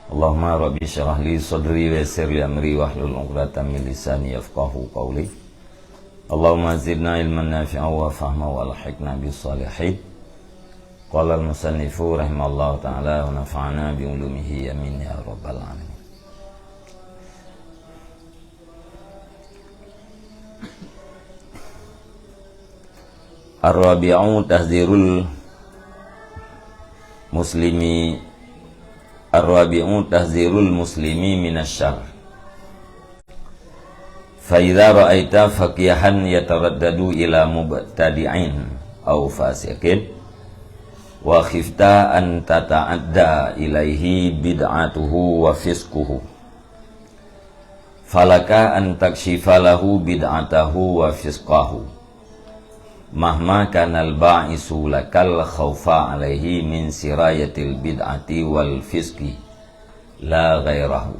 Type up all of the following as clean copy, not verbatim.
Allahumma rabbi syrah li sadri wa yassir li amri wahlul 'uqdatam min lisani yafqahu qawli. Allahumma zidna ilman nafi'an wa fahman wa alhiqna bis salihin. Qala al-musannifu rahimallahu ta'ala wa nafa'ana bi ulumihi amin ya rabbal alamin. Ar-rabi'u tahdzirul muslimi minasyarr. Fa idza ra'aita faqihan yataraddadu ila mubtadi'in aw fasiqin wa khifta an tata'adda ilaihi bid'atuhu wa fisquhu falaka an takshifa lahu bid'atahu wa fisqahu mahma kanal ba'isu lakal khawfa alaihi min sirayatil bid'ati wal fisqi la ghairahu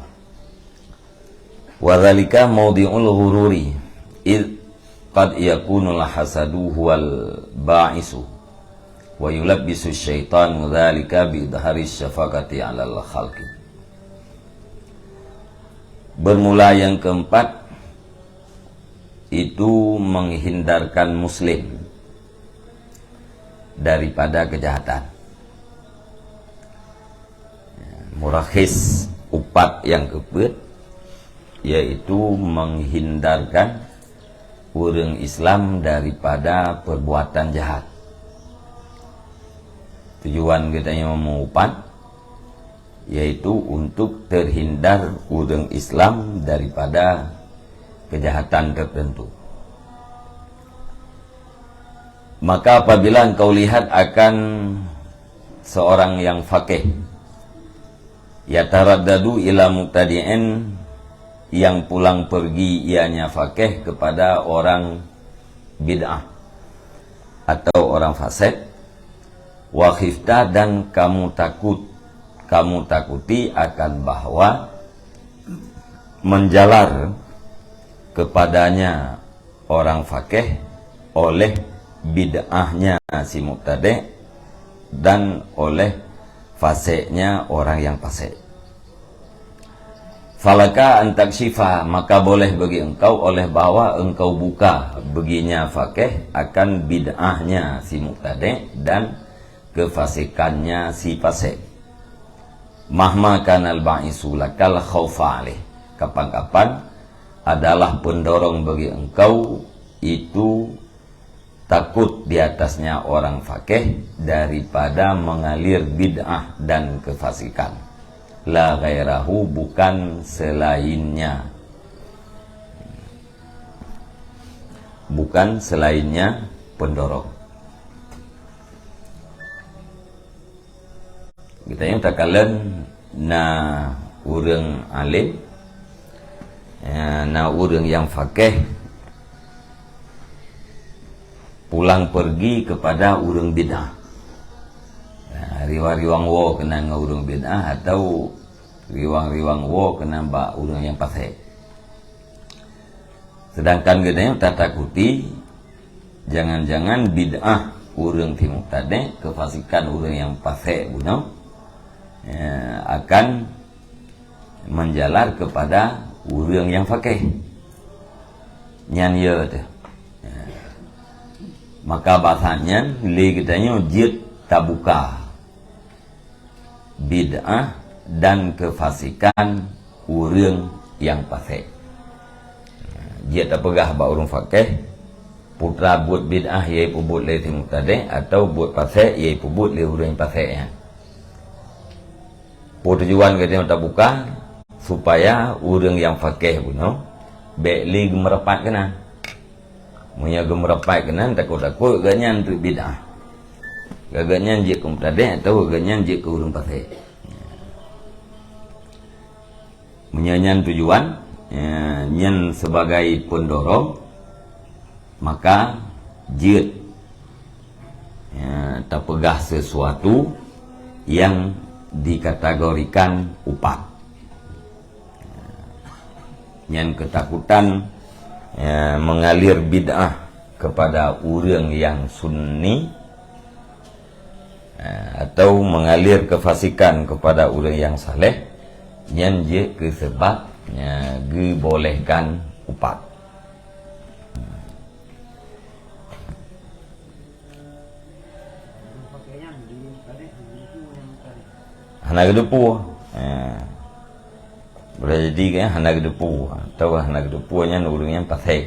wa dhalika mawdi'ul ghururi id qad yakunul hasadu huwal ba'isu wa yulabbisu syaitanu dhalika bi idhari syafaqati alal khalqi. Bermula yang keempat itu menghindarkan muslim daripada kejahatan. Murakhis upat yang keempat yaitu menghindarkan orang Islam daripada perbuatan jahat. Tujuan kita yang mengupat yaitu untuk terhindar orang Islam daripada kejahatan tertentu. Maka apabila engkau lihat akan seorang yang faqih yataraddadu ila mubtadi'in, yang pulang pergi ianya faqih kepada orang bid'ah atau orang fasik, wa khifta, dan kamu takuti akan bahwa menjalar kepadanya orang faqih oleh bid'ahnya si mubtadi' dan oleh fasiknya orang yang fasik. Falaka antakshifa, maka boleh bagi engkau oleh bahwa engkau buka baginya faqih akan bid'ahnya si mubtadi' dan kefasikannya si fasik. Mahma kanal ba'isu lakal khawfa alaih, kapan-kapan adalah pendorong bagi engkau itu takut di atasnya orang faqih daripada mengalir bid'ah dan kefasikan. La ghairahu, bukan selainnya. Bukan selainnya pendorong. Kita yang takalan na urang alim, na urang yang faqih pulang pergi kepada urang bid'ah. Riwang-riwang wo kena urang bid'ah atau riwang-riwang wo kena ba urang yang fasik. Sedangkan kita yang tak takuti jangan-jangan bid'ah urang ti mubtadi', kefasikan urang yang fasik bunuh akan menjalar kepada urang yang faqih. Nyan ye tu. Maka bahasanya li kitanya jid tabuka bid'ah dan kefasikan urang yang fasik. Jid apagah ba urang faqih putra buat bid'ah ye pubut le ti mubtadi' atau buat fasik ye pubut le urang yang fasik ya. Tujuan kita tak buka supaya orang yang faqih bunuh bekli gemerapat kena. Munya gemerapat kena takut-takut ganyan tu bid'ah. Ganyan je ke mubtadi' atau ganyan je ke orang fasik. Menyanyian tujuan nyen sebagai pendorong, maka jid tak pegah sesuatu yang dikategorikan upat. Yang ketakutan mengalir bid'ah kepada orang yang sunni atau mengalir kefasikan kepada orang yang saleh, nyen je ke sebab dibolehkan upat. Hana gedepu. Boleh jadi kan hana gedepu atau hana gedepu nya urangnya pasai.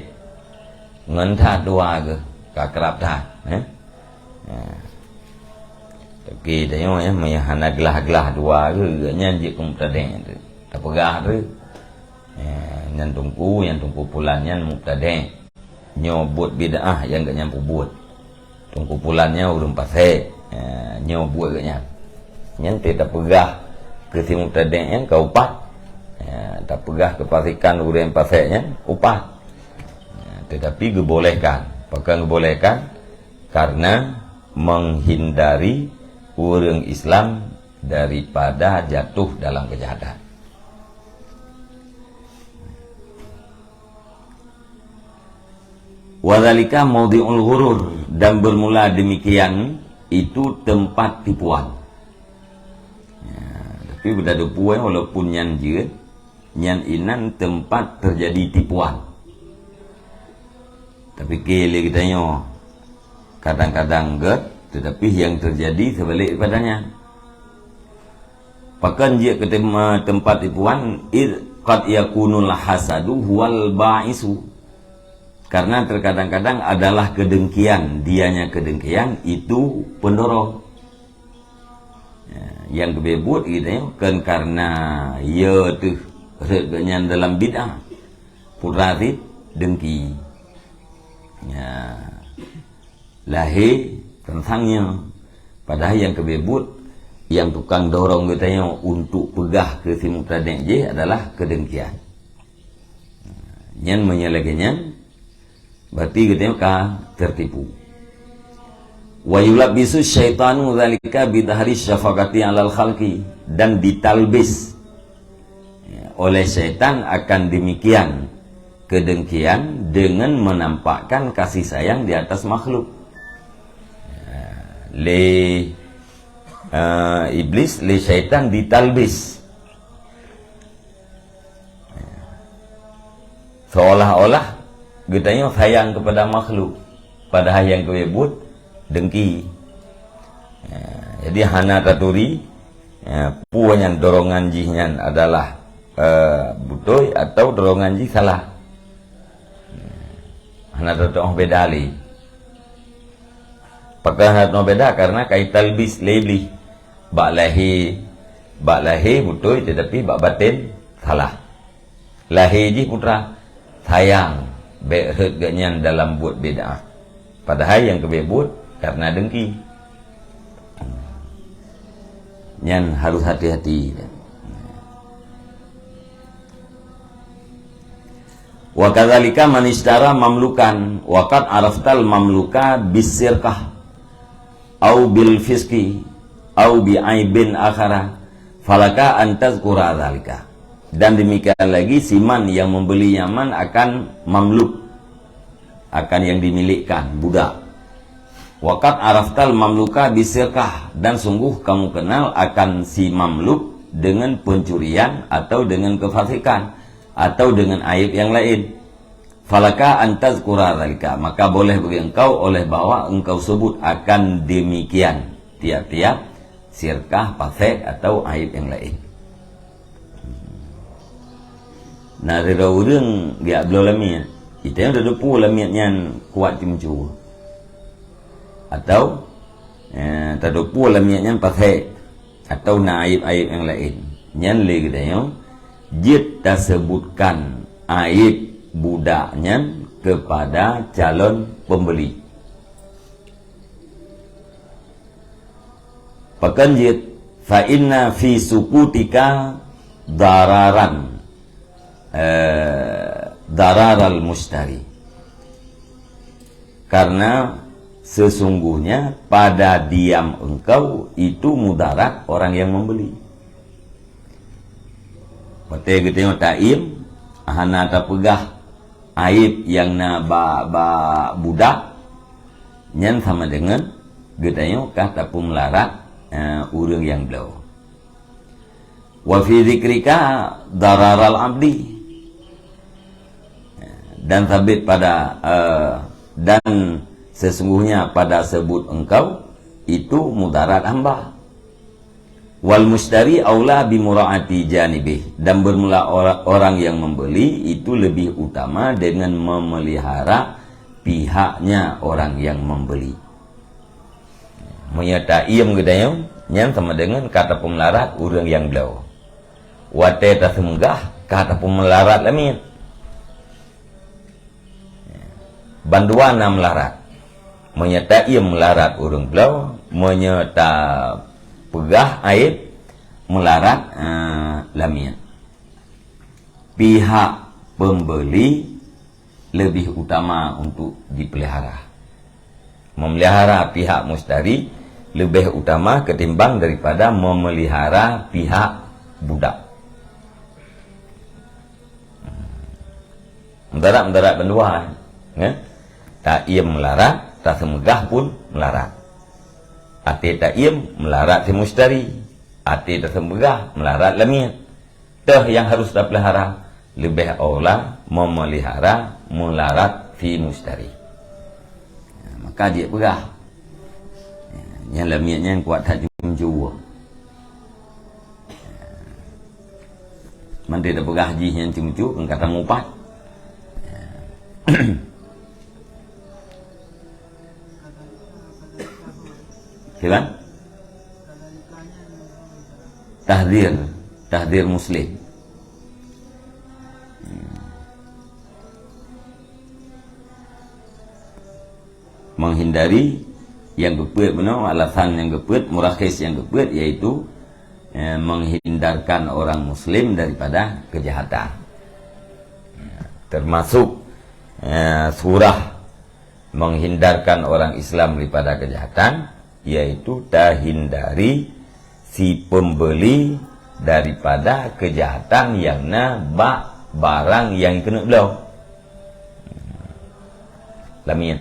Ngan tha dua ke ka kerap tha. Tapi tengok mai hana gelah-gelah dua ke nya je kum tadeng tu. Tak pegah tu. Nyan tungku pulannya mubtadi'. Nyo buat bid'ah yang gak nyampu buat. Tungku pulannya urung pasai. Nyo buat gak nyampu. Yang tidak pegah ke si mubtadi' yang kau upah, tak pegah kefasikan urang paseknya upah. Tetapi dibolehkan, bukan dibolehkan karena menghindari orang Islam daripada jatuh dalam kejahatan. Wadzalika maudhi'ul ghurur, dan bermula demikian itu tempat tipuan. Tapi benda tipuan walaupun nyan je, nyan inan tempat terjadi tipuan. Tapi kele kita nyo kadang-kadang get, tetapi yang terjadi sebalik padanya. Pakan je ke tempat tipuan, qad yakunul hasadu huwal ba'isu. Karena terkadang-kadang adalah kedengkian, dianya kedengkian itu pendorong. Yang kebebut gitu kan karena ya tu reganya dalam bid'ah puratit dengki ya lahir tentangnya, padahal yang kebebut yang tukang dorong katanya untuk pegah ke si mubtadi' je adalah kedengkian. Nyan menyalakannya berarti katanya tertipu. Wa yulabbisu syaitanu dzalika bidhari syafaqati 'alal khalqi, dan ditalbis oleh syaitan akan demikian kedengkian dengan menampakkan kasih sayang di atas makhluk. Iblis le syaitan ditalbis seolah-olah getanya sayang kepada makhluk, padahal yang kebebut dengki. Jadi hana taturi puanyan dorongan jihnya adalah betul atau dorongan jih salah. Hana taturi beda li. Pakai hana beda karena kaital bis lebih bak lahir betul tetapi bak batin salah. Lahir jih putra sayang behet ganyan dalam buat beda. Padahal yang kebebut karena dengki. Nyan harus hati-hati. Wa kadzalika man ishtara mamlukan wa qad araftal mamluka bisirqah au bil fiski au bi aibin akhara falaka an tazkura dzalika. Dan demikian lagi siman yang membeli yaman akan mamluk, akan yang dimilikkan budak. Waqat araftal mamluka bisirkah, dan sungguh kamu kenal akan si mamluk dengan pencurian atau dengan kefasikan atau dengan aib yang lain. Falaka antazkura dzalika, maka boleh bagi engkau oleh bahwa engkau sebut akan demikian tiap-tiap sirkah, fasik atau aib yang lain. Nah, ada orang dia belum lamian, kita yang dah depu lamiannya kuat timcu. Atau terdepu lamiannya pakai atau naib-aib yang lain. Nyan lagi katanya jit tersebutkan aib budaknya kepada calon pembeli. Pakan jit fa inna fi sukutika dararan dararal mustari, karena sesungguhnya pada diam engkau itu mudarat orang yang membeli. Pate geteng taim hana ta pegah aib yang na ba budak nyan sama dengan geteng kata pemelarat urang yang belau. Wa fi dzikrika dararal abdi, dan sabit pada dan sesungguhnya pada sebut engkau itu mudarat hamba. Wal mushtari aula bi muraati janibih, dan bermula orang yang membeli itu lebih utama dengan memelihara pihaknya orang yang membeli. Menyata iem gedayong yang sama dengan kata pemelarat orang yang belau. Wate tasemunggah kata pemelarat lamin. Banduana melarat. Menyata ia melarat orang belau, menyata pegah aib melarat lamin. Pihak pembeli lebih utama untuk dipelihara. Memelihara pihak mustari lebih utama ketimbang daripada memelihara pihak budak. Mendarat banduan, ya? Tak ia melarat, tak semegah pun melarat. Ati tak ia melarat si mustari, ati tak semegah melarat lamin. Tah yang harus dipelihara lebih aula memelihara melarat si mustari. Ya, maka dia pegah. Ya, yang laminnya yang kuat tak jumpa. Mandi dah pegah ji yang cumcu kan kata ngupat. Kan? Tahdir muslim. Menghindari yang gepet benar, alasan yang gepet, murakhis yang gepet, yaitu menghindarkan orang muslim daripada kejahatan. Termasuk surah menghindarkan orang Islam daripada kejahatan, yaitu hindari si pembeli daripada kejahatan yang bak barang yang kena belau. Lamin.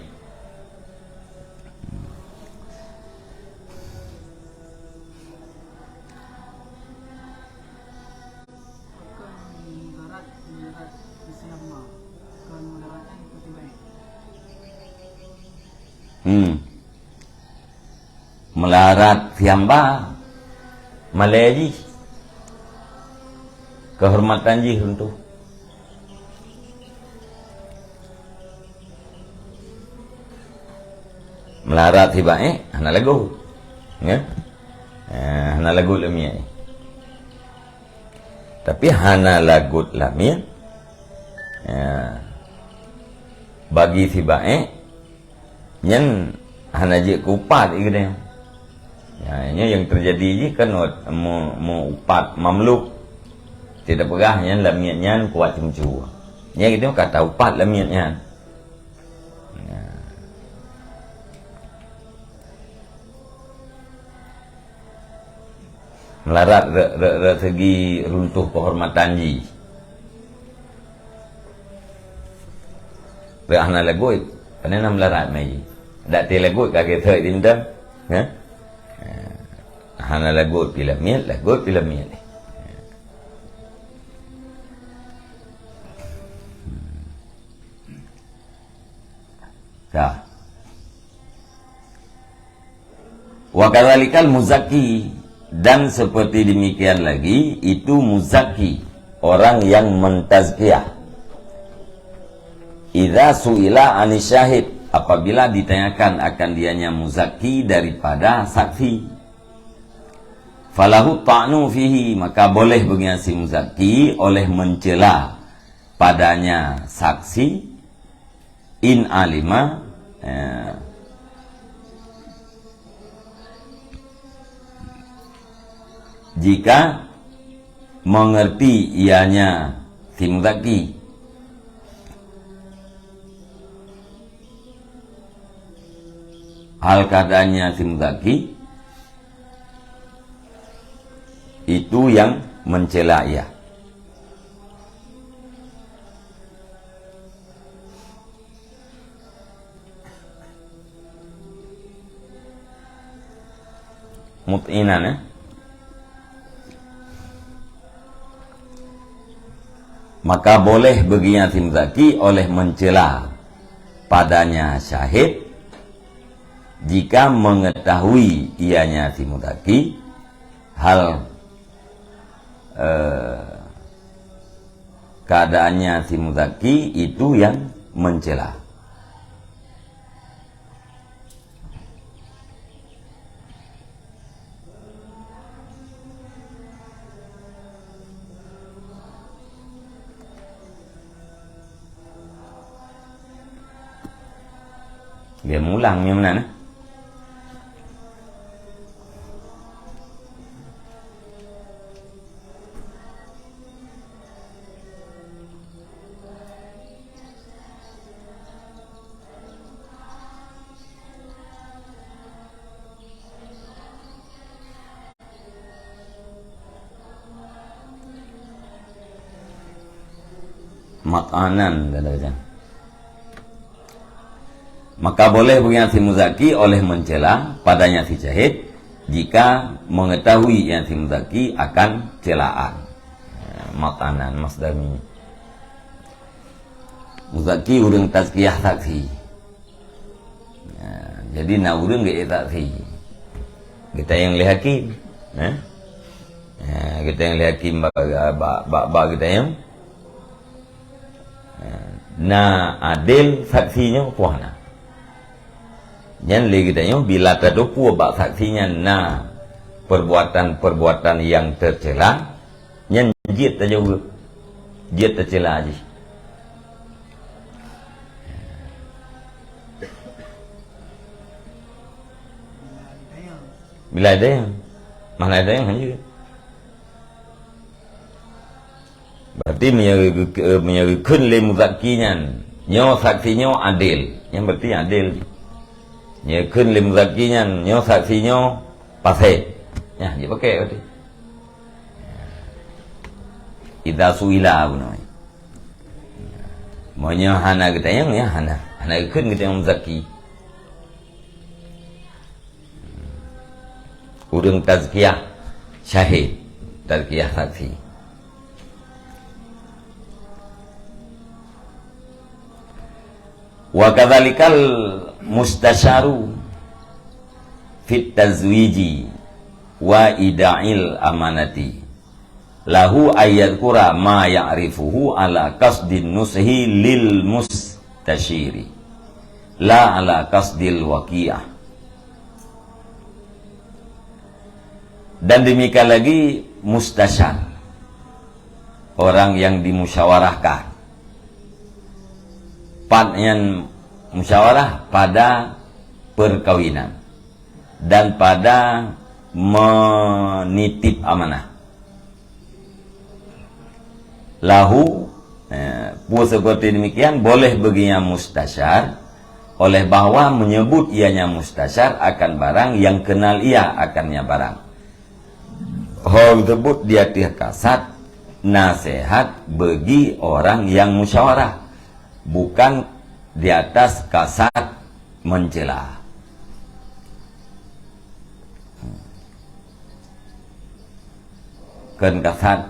Melarat siamba Malaji kehormatan ji untuk melarat si baik hana lagu ya, hana lagu lamia, tapi hana lagu lamia bagi si baik yang hana je kupat ikutnya. Ya, ini yang terjadi ni kan mau upat mamluk tidak pegahnya lamiatnya kuat cumcu. Ya gitu kata upat lamiatnya. Ya. Melarat segi runtuh kehormatan ji. Rehana lagoy, panena melarat mai. Dak te lagoy kage thoi dindam, ya. Hana lagut bila miat. Dah. Wa kadzalikal muzakki, dan seperti demikian lagi itu muzakki, orang yang mentazkiyah. Idza suila anisyahid, apabila ditanyakan akan dianya muzakki daripada saksi. Falahu ta'nu fihi, maka boleh bagi si muzakki oleh mencela padanya saksi in alima jika mengerti ianya si muzakki hal keadaannya si muzakki itu yang mencela ia. Mut'inan maka boleh bagi yatim zaki oleh mencela padanya syahid jika mengetahui ianya yatim zaki hal keadaannya yatim zaki itu yang mencela. Dia mulang yang mana? Makanan kata-kata. Maka boleh bagi yatim zaki oleh mencela padanya si syahid jika mengetahui yatim zaki akan celaan. Makanan masdarnya. Muzaki urang tazkiyah saksi. Jadi nak urang ke saksi. Kita yang lihakim, kita yang lihakim bak kita yang na adil saksinya puana. Yang lagi kita bila terdupu bak saksinya na perbuatan-perbuatan yang tercela, yang jit aja jit tercela aja. Bila ada yang mana ada yang hanya berarti menyerikun le muzakinya nyo saksinya adil, yang berarti adil. Nyekun le muzakinya nyo saksinya pasai. Ya, dia pakai berarti. Idza suila namanya. Monya hana kita yang ya hana ikun kita yang muzaki. Urang tazkiyah syahid, tazkiyah saksi. Wa kadzalikal mustasyaru fit tazwiji wa ida'il amanati lahu ayyadkura ma ya'rifuhu ala qasdin nushi lil mustasyiri la ala qasdil waqi'ah. Dan demikian lagi mustasyar, orang yang dimusyawarahkan, yang musyawarah pada perkawinan dan pada menitip amanah. Lahu seperti demikian boleh baginya mustasyar oleh bahwa menyebut ianya mustasyar akan barang yang kenal ia akannya barang. Hal tersebut dia kasat nasihat bagi orang yang musyawarah, bukan di atas kasat mencela. Kan kasat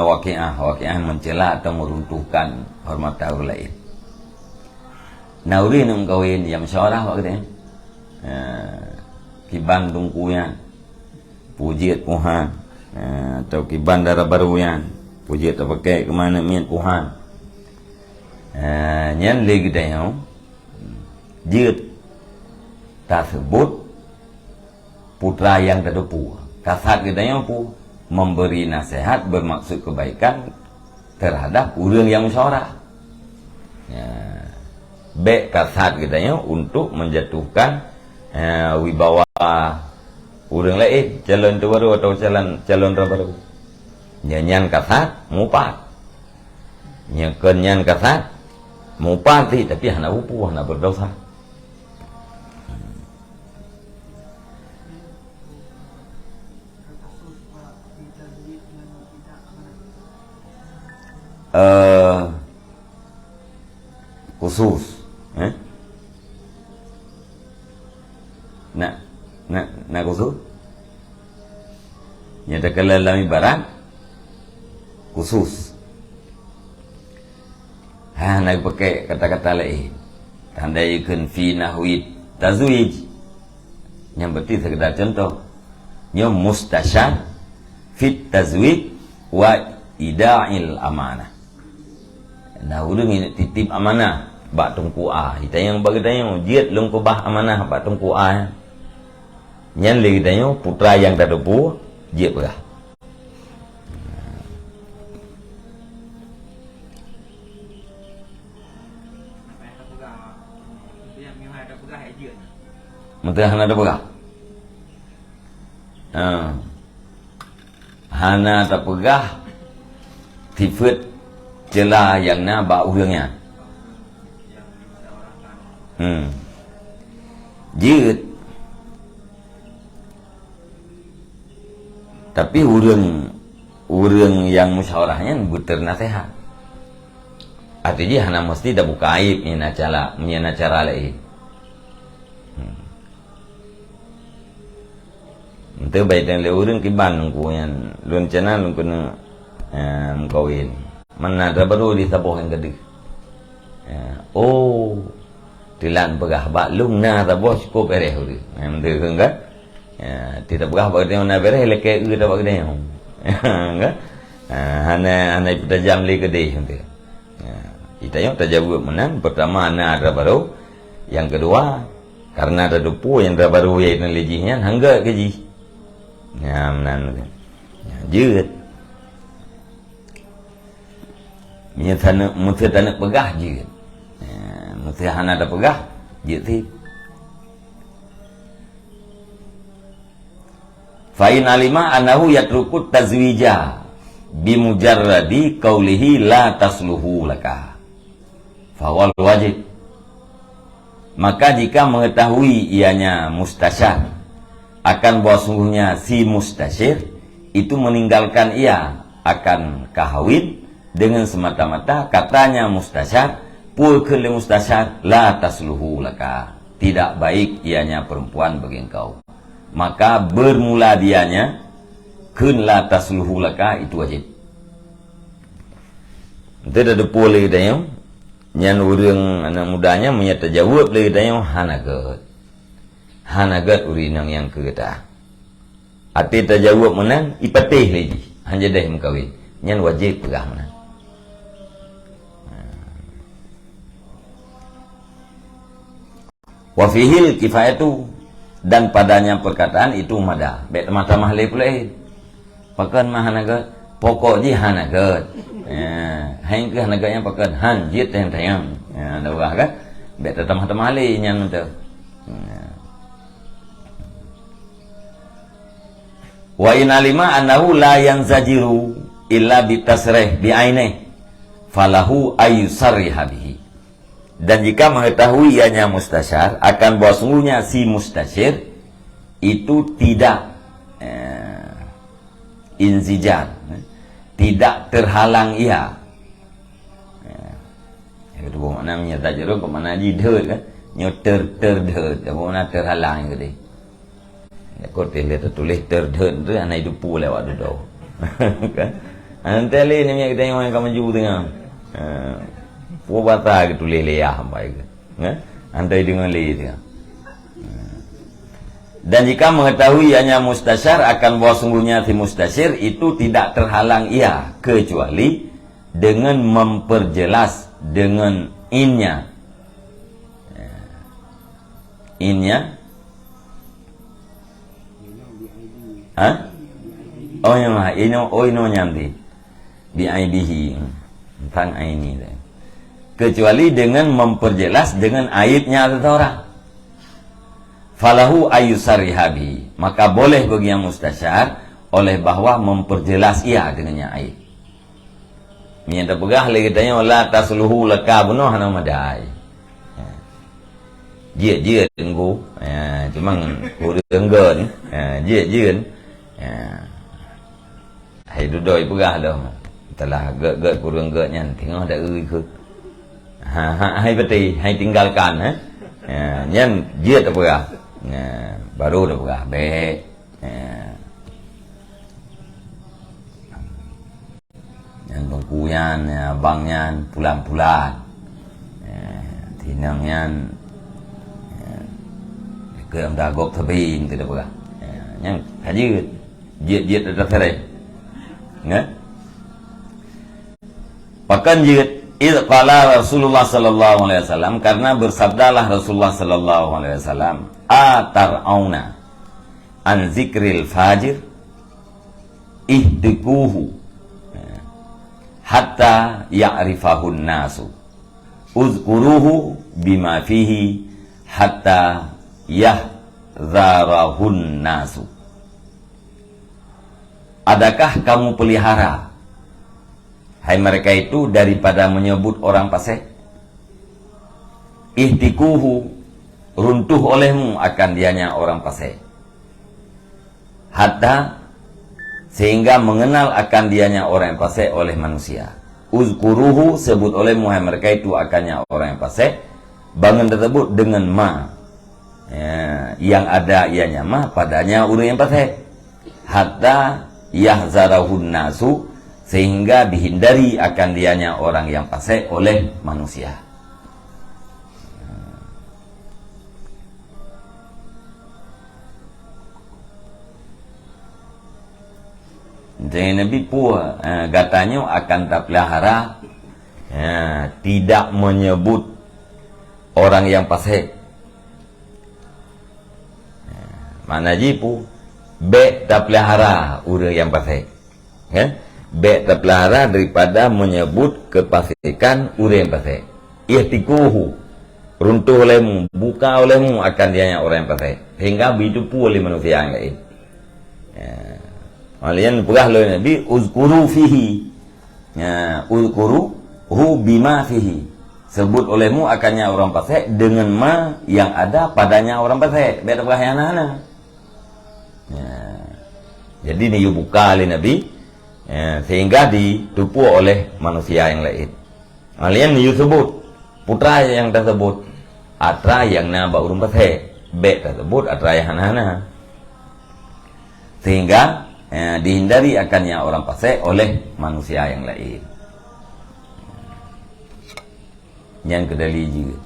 waqi'ah mencela atau meruntuhkan hormat orang lain. Nauri nung kawin yang musyawarah waktu ini. Kiban tungkuyan pujiat Tuhan, atau kiban darah baruyan pujiat apa pakai kemana mian Tuhan. Nyan lagi dah jut tersebut putra yang terdepu kasat kita yang pu memberi nasihat bermaksud kebaikan terhadap orang yang musyawarah. Baik kasat kita yang untuk menjatuhkan wibawa orang lain, calon terbaru atau calon terbaru. Nyanyian kasat mupat, nyanyian kasat mupati tapi hana upu, hana berdosa. Khusus, nak khusus nyata kelalami barang khusus Nak pakai kata-kata lain. Tandaikan fi nahwi tazwij. Yang berarti sekedar contoh. Nya mustasyar fit tazwij wa ida'il amanah. Nah, urang ini titip amanah bak tungku a. Kita yang bagi tanya jiat lung ko bah amanah bak tungku a. Nyan lagi tanya putra yang tak depu jiat berah. Mentah hana ada pegah. Hana tak pegah tifut celah yang na ba urangnya. Jeut. Tapi urang yang musyawarahnya buter nasihat. Artinya hana mesti dah buka aib nyana cara lain. Itu baik dan leurun kiban ku yang lun cana lun kena kawin. Mana ada baru di sabuh yang gede. Oh, tilan pegah bak lung na sabuh cukup bereh uri. Menteu kan? Tidak pegah bak dia na bereh leke u dak gede. Enggak? Hana jam le gede menteu. Kita yang terjawab menang pertama na ada baru. Yang kedua karena ada dupu yang ada baru iaitu lejinya hangga keji. Ya, menan. Jeut. Nya tanah pegah jeut. Mesti hana ada pegah jeut ti. Fa in alima annahu yatruku tazwija bimujarradi qaulihi la tasluhu laka. Fa wal wajib. Maka jika mengetahui ianya mustasyar akan bahwa sungguhnya si mustasyir itu meninggalkan ia akan kahwin dengan semata-mata katanya mustasyar pulkeun li mustasyar la tasluhu laka, tidak baik ianya perempuan bagi engkau, maka bermula dianya keun la tasluhu laka itu wajib. Itu ada pulih dayung nyan urang anak mudanya menyata jawab lagi dayung hanagat urinang yang kegeta. Ati tajawab menang ipatih lagi. Hanya dah mengkawin. Nyan wajib pegah menang. Wa fihil kifayatu, dan padanya perkataan itu mada. Bet mata mahle pula. Pakan mah hanagat pokok ji hanagat. Hain ke hanagatnya pakan hanjit yang tayang. Ada urang kan? Bet mata mahle nyan menteu. Wa inalima annahu la yanzajiru illa bitasrih bi'ainihi falahu ayyusarriha bihi. Dan jika mengetahui ianya mustasyar akan bahwa sungguhnya si mustasyir itu tidak inzijar, tidak terhalang ia. Itu makna menyata jeruk ke mana jidhut kan? Nyoter terdhut, apa mana terhalang gitu. Kau lihat tulis terdhut tu anak itu pu lewat tu. Kan? Ante le ni kita yang kamu maju dengan. Pu bata gitu leleah sampai ke. Ante dengan le dia. Dan jika mengetahui ianya mustasyar akan bahwa sungguhnya si mustasyir itu tidak terhalang ia kecuali dengan memperjelas dengan innya. Innya oh yang ino nyamdi bi aibihi tentang aini, kecuali dengan memperjelas dengan aibnya seseorang. Falahu ayyusarihabi, maka boleh bagi yang mustasyar oleh bahwa memperjelas ia dengannya aib. Minta pegah lagi tanya la tasluhu laka bunuh hana madai. Dia tenggu cuma kurang gen dia hai dudoi pegah dah telah gak kurang getnya tengok ada ke hai beti hai tinggalkan nyan dia tak pegah baru dah pegah baik yang bangkuyan abangnya pulang-pulang tinangyan ke am dagok tebing tidak apa yang haji jiet ada terai ya pakan jiet qala Rasulullah sallallahu alaihi wasallam, karena bersabdalah Rasulullah sallallahu alaihi wasallam, atar'auna an zikril fajir ihdikuhu hatta ya'rifahun nasu uzkuruhu bima fihi hatta yahzarahun nasu. Adakah kamu pelihara hai mereka itu daripada menyebut orang fasik? Ihdikuhu, runtuh olehmu akan dianya orang fasik, hatta, sehingga mengenal akan dianya orang yang fasik oleh manusia. Uzkuruhu, sebut olehmu hai mereka itu akannya orang yang fasik, bangun tersebut dengan ma ya, yang ada ianya ma padanya orang yang fasik, hatta yahzarahun nasu, sehingga dihindari akan dianya orang yang fasik oleh manusia. Jadi Nabi pun katanya akan tak pelihara tidak menyebut orang yang fasik. Mana jipu be tak pelihara orang yang fasik. Ya? Be tak pelihara daripada menyebut kefasikan orang yang fasik. Ihtikuhu, runtuh olehmu, buka olehmu akan dianya orang yang fasik, sehingga begitu pun oleh manusia yang lain. Kalian pegah oleh Nabi, uzkuru fihi, uzkuruhu bima fihi, sebut olehmu akannya orang fasik dengan ma yang ada padanya orang fasik. Be tak pegah yang anak-anak. Jadi ini buka oleh Nabi, sehingga ditupu oleh manusia yang lain. Kalian disebut putra yang tersebut atra yang naba urung fasik, be tersebut atra yang hana-hana, sehingga dihindari akannya orang fasik oleh manusia yang lain. Yang kedali juga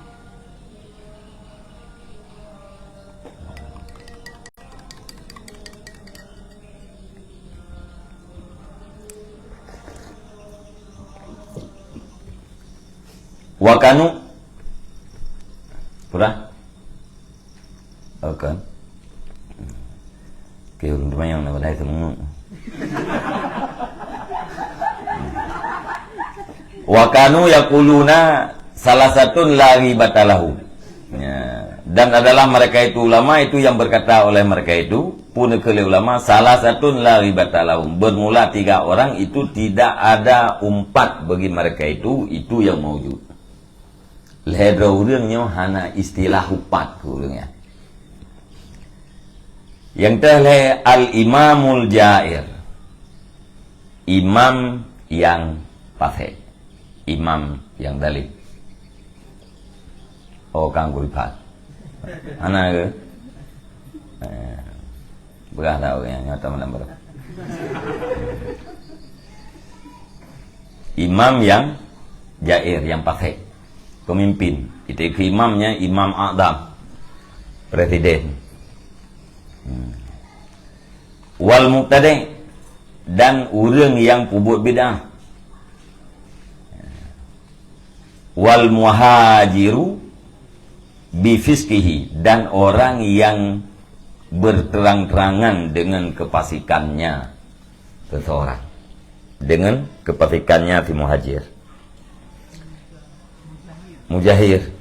wakanu pura akan kayak orang rumah yang nak semua wakanu yakuluna salah satu lari batalahu dan adalah mereka itu ulama itu yang berkata oleh mereka itu pun oleh ulama salah satu lari batalahu, bermula 3 orang itu tidak ada umpat bagi mereka itu yang maujud. Lehedra urangnya hana istilah upat urangnya. Yang telah al-imamul jair, imam yang fasik, imam yang dalil. Oh kang kuripat hana ke berah tahu yang nyata menambah imam yang jair, yang fasik, pemimpin. Itu imamnya imam a'dam, presiden. Wal muqtadi, dan orang yang pubut bid'ah. Wal muhajiru bifiskihi, dan orang yang berterang-terangan dengan kefasikannya seseorang, dengan kefasikannya si muhajir. Mujahir,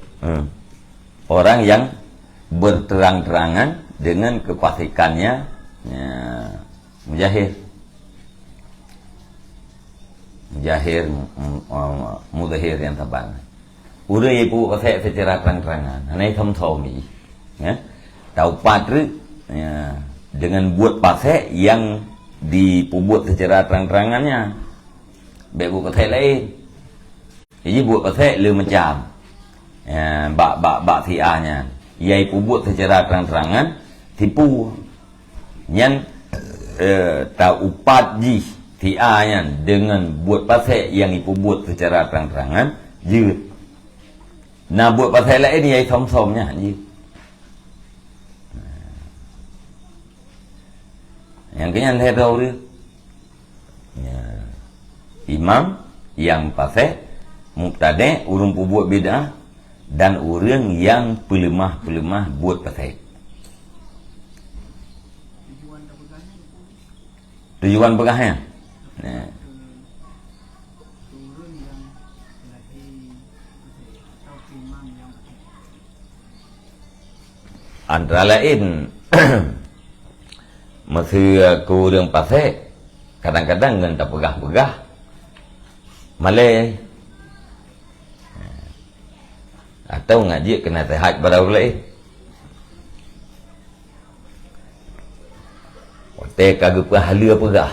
orang yang berterang-terangan dengan kefasikannya, mujahir, mudahir yang taban. Udah ibu kata secara terang-terangan, aneh thom-thomi, tahu patri, dengan buat pasek yang dipubuat secara terang-terangannya, bebu kata lain, jadi buat pasek le macam. Bak sianya ia buat secara terang-terangan tipu yang tak upat ji sianya dengan buat pasal yang ipu buat secara terang-terangan je Nah buat pasal lain ni ai som-somnya je. Yang kenyan saya tahu dia. Ya. Imam yang pasal mubtadi' urang buat bid'ah dan orang yang pelemah-pelemah buat pasal. Tujuan pegahnya. Nah. Antara lain masa kurang pasal kadang-kadang dengan tak pegah-pegah malai atau ngaji kena nasihat pada orang lain. Watai kagak pahala pegah.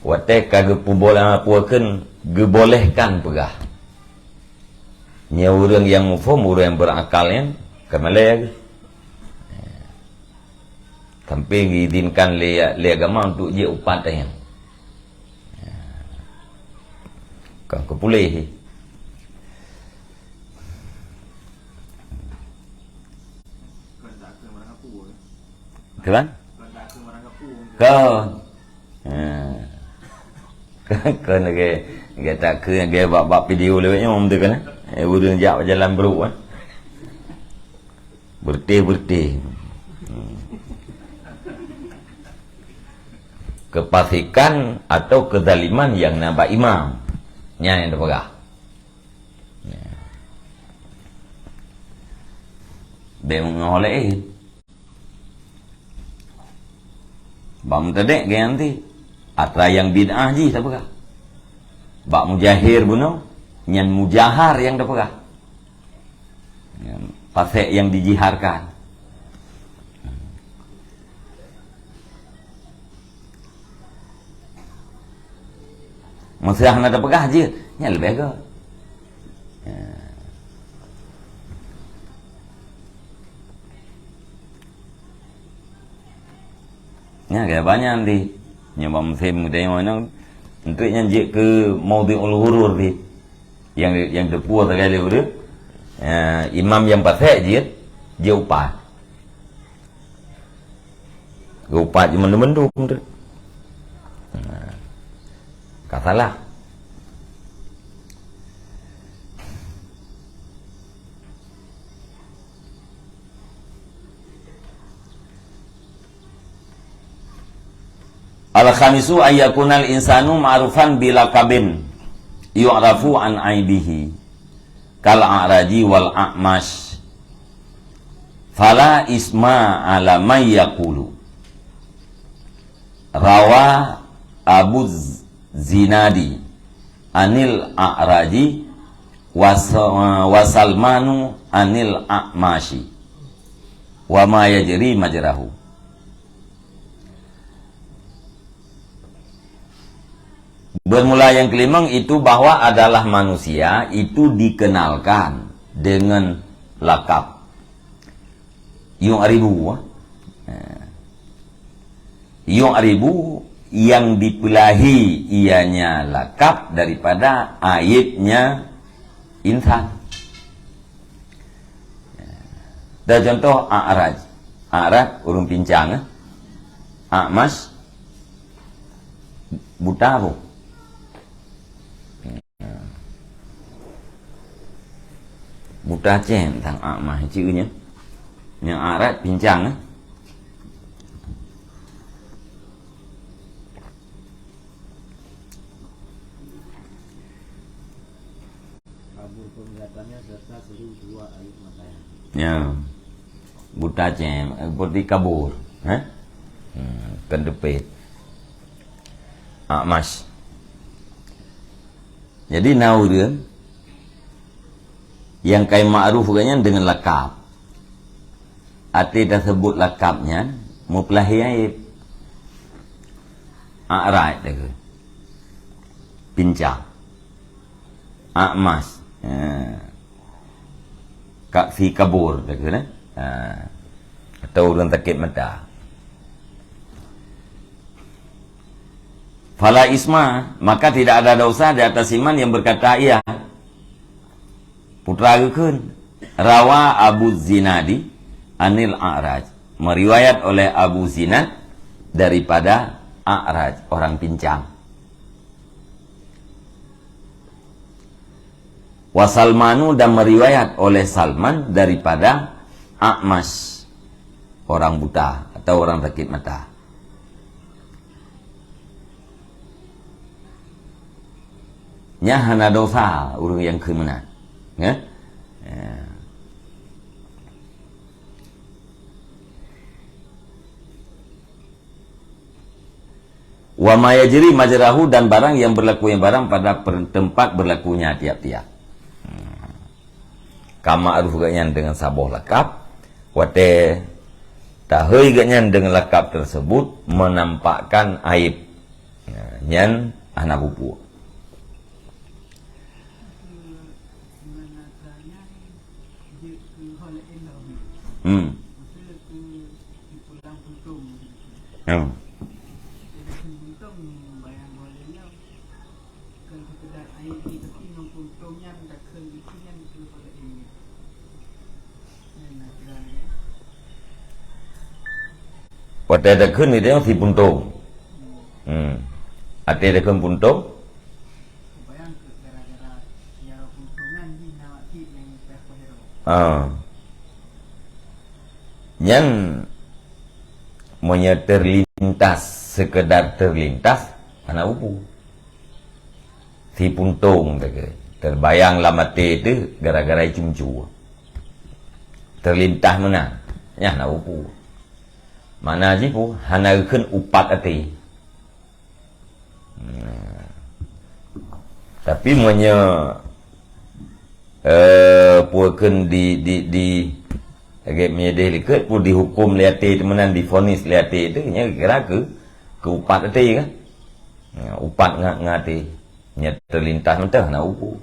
Watai kagak puakan gebolehkan pegah. Nya orang yang mufhum, orang yang berakal yang kemalai sampai diizinkan le agama untuk dia upat yang kan kepulih kan kau kan ke tak ke dia buat video lewatnya om tu kan urang jak jalan beruk kan bertih kefasikan atau kezaliman yang nampak imam nya yang terpegah. Beng oleh bam tedek ke nanti atra yang bid'ah ji terpegah. Bak mujahir bunuh nyan mujahar yang terpegah. Pasal yang dijiharkan. Masalah nak pegah je, nya lebih agak. Nya kayak banyak nanti. Nyoba musim muda yang mana untuk nyanjik ke maudhi'ul hurur di yang depua sekali berdua. Imam yang pasal je dia upat. Upat cuma mendung tu. Katalah al-khamisu ayyakunal insanu ma'rufan bilaqabin yu'rafu an aibihi kal a'raji wal a'mash fala isma ala may yaqulu rawa Abu Zinadi anil a'raji wasalmanu anil a'mashi wa ma yajri majrahu. Bermula yang kelima itu bahwa adalah manusia itu dikenalkan dengan lakab yu'ribu yang dipelahi ianya lakab daripada aibnya insan. Dan contoh a'raj urung pincang, a'mas buta bu. Buta cen tang a'mas cirinya. Yang a'raj pincang ya buta cem seperti kabur kendepit a'mas. Jadi naur yang kai ma'ruf kan dengan lakab arti dah sebut lakabnya mupelahi aib a'raj dah pincang a'mas kak si kabur atau orang sakit mata. Fala isma, maka tidak ada dosa di atas iman yang berkata iya putra keun rawa Abu Zinadi anil A'raj, meriwayat oleh Abu Zinad daripada A'raj, orang pincang. Wa Salmanu, dan meriwayat oleh Salman daripada A'mas, orang buta atau orang sakit mata. Nya hana dosa urang yang kemenan, ya. Wa ma yajri majrahu, dan barang yang berlakunya barang pada tempat berlakunya tiap-tiap. Kama aruf ganyan dengan saboh lekap, wate tahui ganyan dengan lekap tersebut menampakkan aib. Nyan anak bubu. Pada ada kun ni dia si puntung. Ada kun puntung. Yang monya terlintas, sekedar terlintas anak upu. Si puntung terbayang lama itu gara-gara cumcu. Terlintas mana? Ya anak upu. Mana jipu hana keun upat ati. Tapi monya puakeun di agak menyedih liket pun dihukum liati temenan, difonis liati itu nya kira ke upat ati kan. Upat ngati nya terlintas mentah hana upu.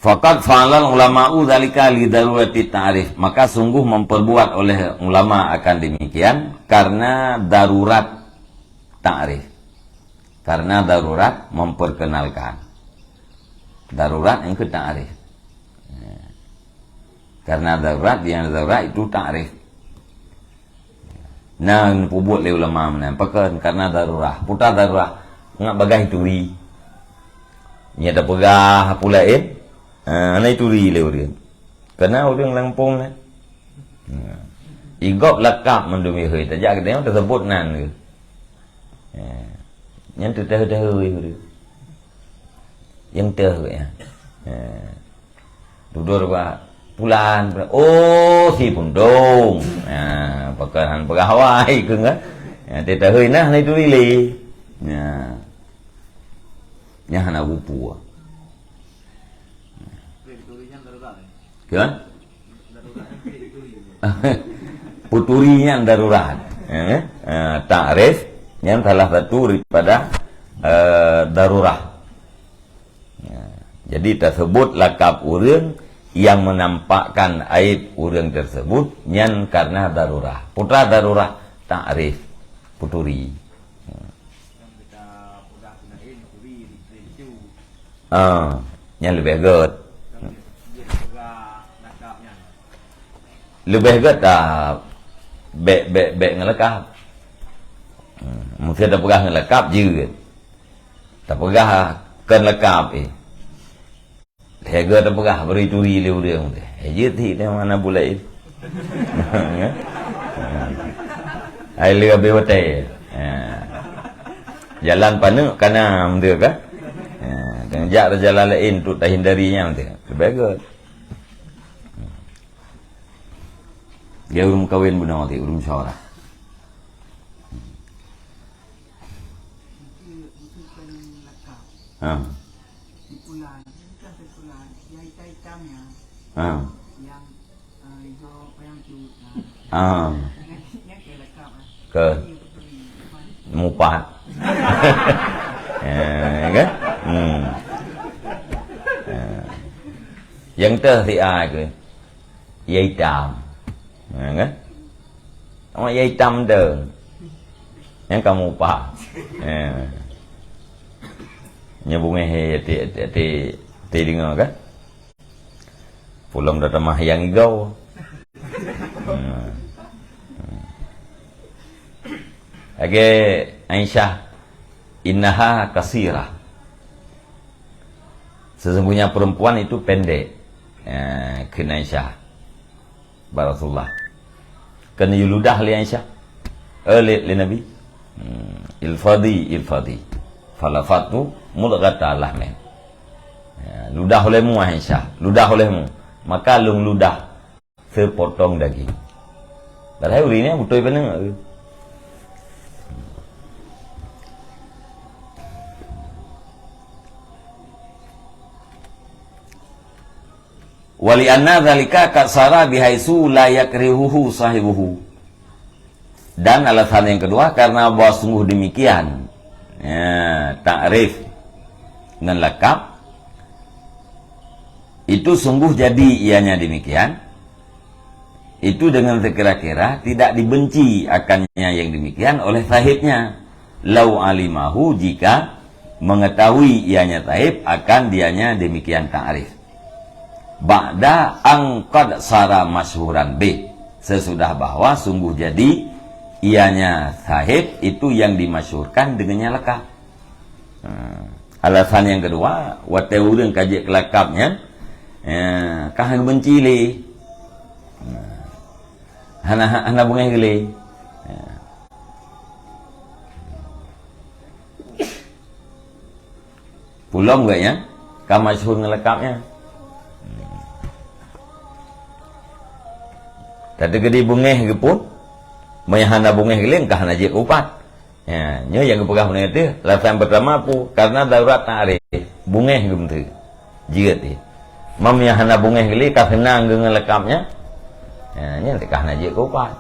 Faqad fa'alal ulama'u dzalika li darurati ta'rif, maka sungguh memperbuat oleh ulama akan demikian karena darurat ta'rif, karena darurat memperkenalkan, darurat yang ke ta'rif, karena darurat yang darurat itu ta'rif. Nah pubut le ulama menampakkan karena darurat, putar darurat ngak bagai turi nya ada pegah pulain. Anai turi le urang. Karena urang Lampung ni. Igop lakap mendumi heu tajak dia tersebut nan ke. Yang tu dah urang. Yang teh ya. Duduk ba pulan. Oh si pundung. Pakaran pegawai ke ngah. Dia tahu nah anai turi le. Nya hana bupu. Kan? Puturinya darurat. Ta'rif yang salah satu daripada darurat. Jadi tersebut lakap urang yang menampakkan aib urang tersebut nyan karena darurat. Putra darurat ta'rif puturi. Yang lebih good. Lebih ke tak bek ngelekap. Mungkin tak pegah ngelekap je. Tak pegah kan lekap Hega tak pegah beri turi le urang teh. Je ti dia mana bulai. Ai le be hotel. Jalan panuk kana dia kan. Dan jak jalan lain tu tak hindarinya teh. Lebih ke. Dia urung kawin benar ti urung syawara. Ke mupat. Kan? Yang teh si ai ke. Yai tam. Kan? Orang yai tam dah. Yang kamu pak. nyebunge te dengar kan pulang datang mah yang igau. Age Aisyah innaha kasirah, sesungguhnya perempuan itu pendek. Kena Aisyah Barakallah kena yuludah li Aisyah li Nabi ilfadi falafatu mulghata lahmin, ludah olehmu Aisyah, ludah olehmu maka lung ludah sepotong daging. Padahal urinya betul benar. Wali anna dzalika kasara bihaisu la yakrihuhu sahibuhu. Dan alasan yang kedua karena bahwa sungguh demikian ta'rif dengan lakab itu sungguh jadi ianya demikian, itu dengan sekira-kira tidak dibenci akannya yang demikian oleh sahibnya. Lau alimahu, jika mengetahui ianya sahib akan dianya demikian ta'rif. Ba'da angkad sara masyhuran b, sesudah bahwa sungguh jadi ianya sahib itu yang dimasyhurkan dengannya lekap. Alasan yang kedua wate urang kaji kelakapnya kahang benci le hana bungai le pulang enggak ya kamasyhur ngelekapnya. Tadi gede bungeh ke pun mayahana bungeh geleng kah najik upat. Ya, nyo yang kepegah bungeh itu alasan pertama pu karena darurat ta'rif bungeh gitu. Jika ti. Mam yahana bungeh geleng kah kena ngelekapnya. Ya, nya kah najik upat.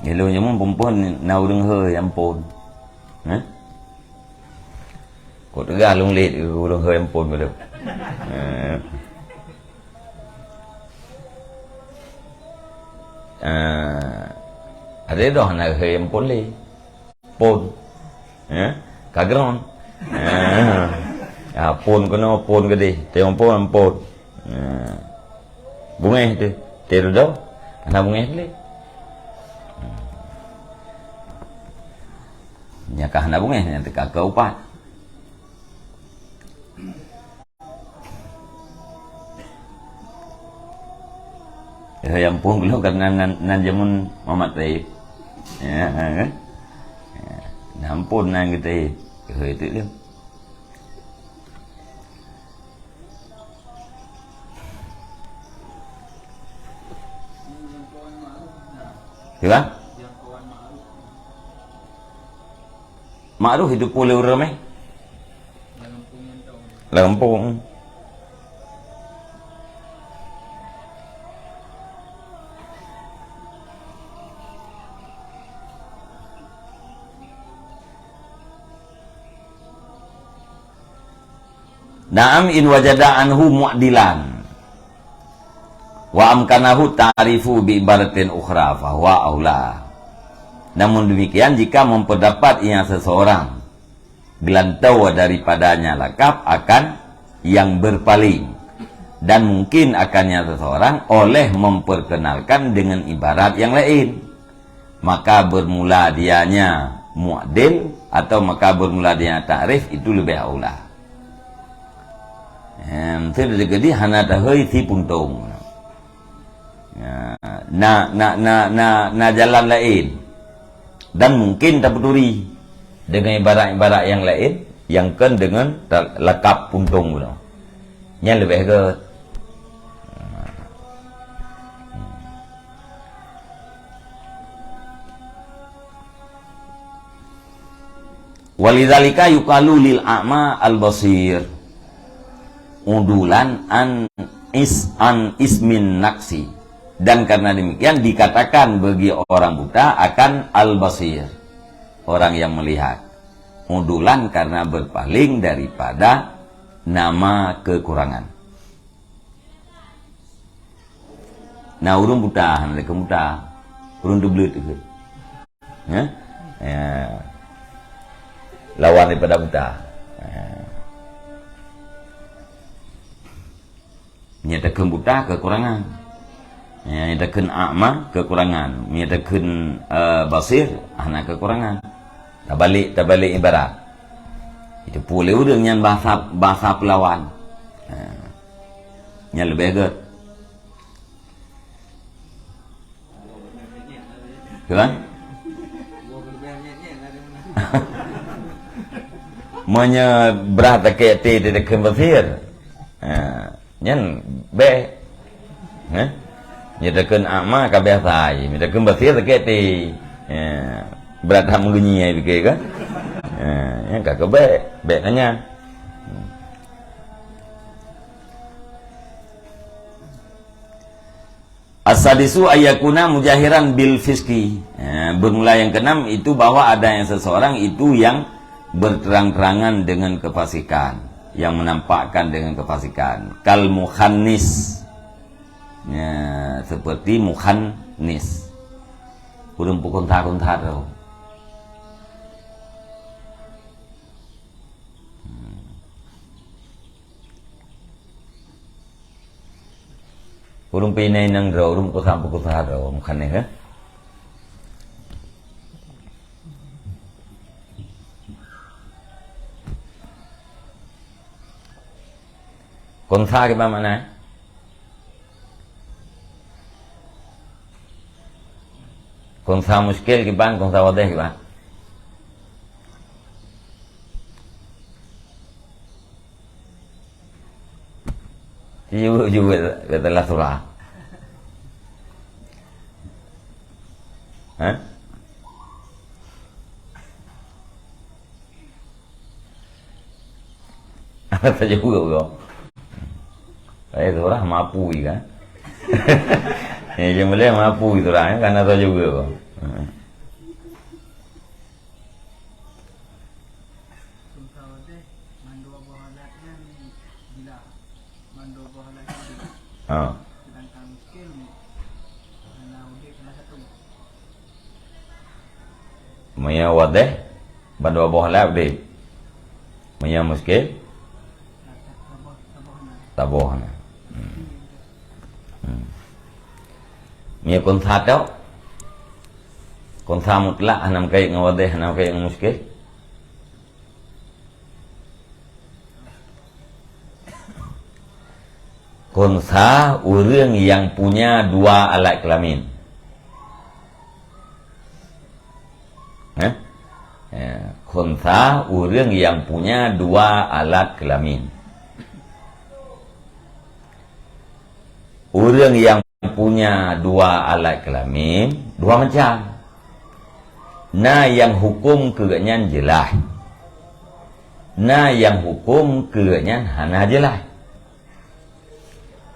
Hello nyamon perempuan nau deng hơi ampun. Kok tegah lung lit deng hơi ampun betul. Ada dah nak hơi ampun le. Pon. Kagron. Pon kono pon gede. Te ampun. Bungai tu. Te dah. Ana bungai le. Nyakah na bungeh nanti kakak upat. Yang pun dulu karena nan jamun Muhammad Taib. Ya kan? Nampun nang kita itu dia. Siapa? Ma'ruf itu pula ramai. Lampung. Na'am in wajada anhu mu'dilan wa amkanahu ta'rifu bi ibaratin ukhra fa huwa aula. Namun demikian jika memperdapat ia seseorang gelantau daripadanya lakap akan yang berpaling dan mungkin akannya seseorang oleh memperkenalkan dengan ibarat yang lain, maka bermula dianya mu'dil atau maka bermula dia ta'rif itu lebih aula. Tidak jadi hana tahoi si puntung. Na jalan lain. Dan mungkin tak peduli dengan ibarat-ibarat yang lain yang kan dengan lekap puntung tu. Yang lebih ke walidzalika yuqalu lil a'ma al basir udulan an ismin naksi. Dan karena demikian dikatakan bagi orang buta akan al-basir, orang yang melihat. Udulan karena berpaling daripada nama kekurangan. Nah, urung buta, ada kemuta, urung dublet itu. Ya? Lawan daripada buta. Nyatakan buta kekurangan. Nyatakan a'ma kekurangan. Nyatakan basir anak kekurangan. Tabalik ibarat. Itu boleh udah dengan bahasa pelawan. Nya lebih agak. Kan? Manya berata ke ti de kembasir. Nyen be. Nyatakan a'ma ka biasa ai, nyatakan basir ke ti. Berat ham gunyi ai begitu kan? Yang kakak baik nanya. As-sadisu ayyakuna mujahiran bil fiski. Bermula yang keenam itu bahwa ada yang seseorang itu yang berterang-terangan dengan kefasikan, yang menampakkan dengan kefasikan. Kal mukhannis. Seperti mukhannis. Urang pukul tahun tau. Urung pinay nang draw, urung kusam draw, mukhan ni ha? Konsa ke ba mana? Konsa muskil ke ba, konsa wadah ke ba? Juga katalah surah. Apa juga kau? Saya surah mampu kan? Jumlah mampu itu lah, karena tahu juga kau. Maya wadah bandu abah lab deh. Maya muskil taboh na. Maya konsa tau. Konsa mutlak hanam kait dengan wadah, hanam kait dengan muskil. Konsa orang yang punya dua alat kelamin. Konsa orang yang punya dua alat kelamin. Orang yang punya dua alat kelamin, dua macam. Nah yang hukum keganyan jelas. Nah yang hukum keganyan hana jelas.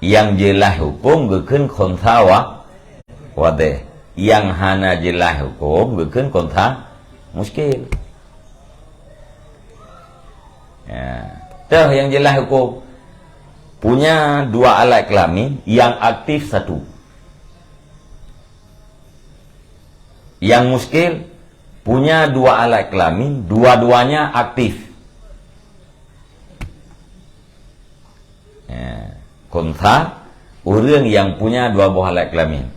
Yang jelas hukum geken konsa wadah. Yang hana jelas hukum geken konsa muskil. Tuh yang jelas hukum punya dua alat kelamin yang aktif satu. Yang muskil punya dua alat kelamin dua-duanya aktif. Konsa orang yang punya dua buah alat kelamin.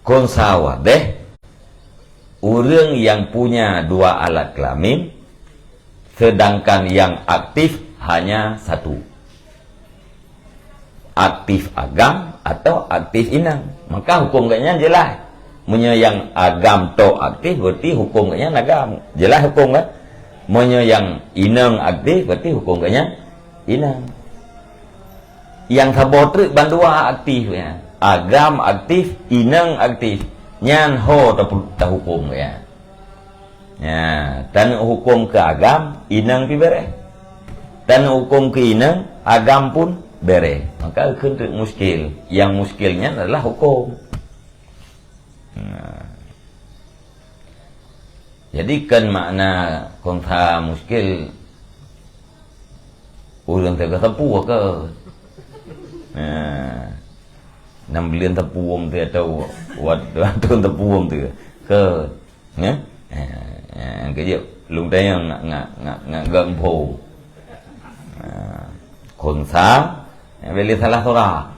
Konsa wadah orang yang punya dua alat kelamin sedangkan yang aktif hanya satu. Aktif agam atau aktif inang. Maka hukumnya jelas. Punya yang agam to aktif berarti hukumnya agam. Jelas hukum kan? Punya yang inang aktif berarti hukumnya inang. Yang sabotrik bandua aktif ya. Agam aktif, inang aktif. Nyan ho tak hukum ya. Dan hukum ke agam inang pi bere. Dan hukum ke inang agam pun bere. Maka kentut muskil. Yang muskilnya adalah hukum. Jadi kan makna konsa muskil Orang tak kata tepu ke. Nam belian tepu wong tu atau waktu tepu wong tu ke. Ya. Kerja lung tayang ngak gampo. Kunsa beli salah surah.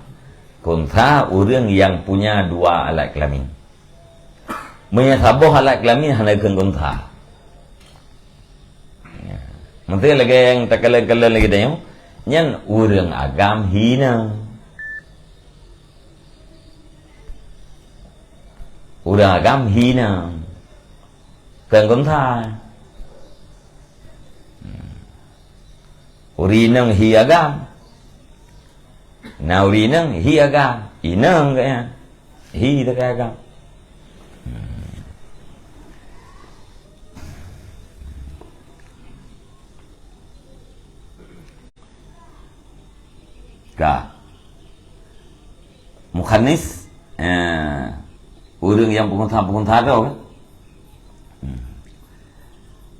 Kunsa orang yang punya dua alat kelamin. Menyasabuh alat kelamin hanya kunsa. Menteri lagi yang tak kalah lagi tanya, nyan orang agam hina, orang agam hina, kunsa. Urinang hi agam, na urinang hi agam, inang kaya, hi tak agam. Ka mukhannis orang yang pengunta tu kan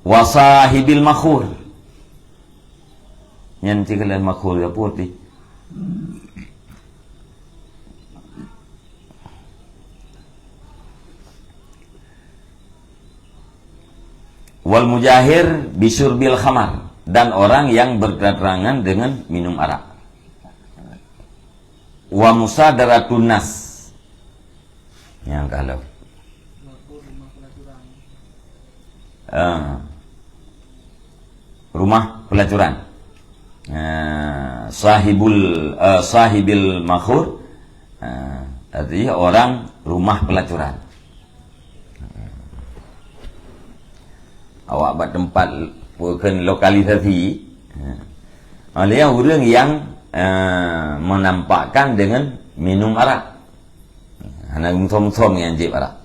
wasahibil makhur yang cikalan makhur ya putih wal mujahir bisyurbil khamar dan orang yang berketerangan dengan minum arak wa musadaratun nas yang kalau rumah pelacuran sahibil makhur artinya orang rumah pelacuran awak buat tempat bukan lokalisasi oleh orang yang menampakkan dengan minum arak. Anak som-som yang jip arak.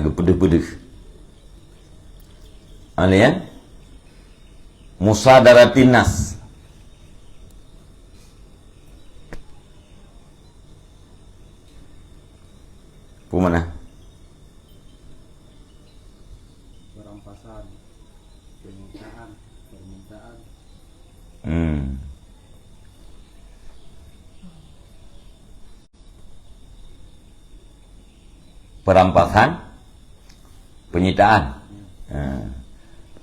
Gepedeh-pedeh. Alian musadaratin nas. Mana? Perampasan, permintaan. Perampasan, penyitaan,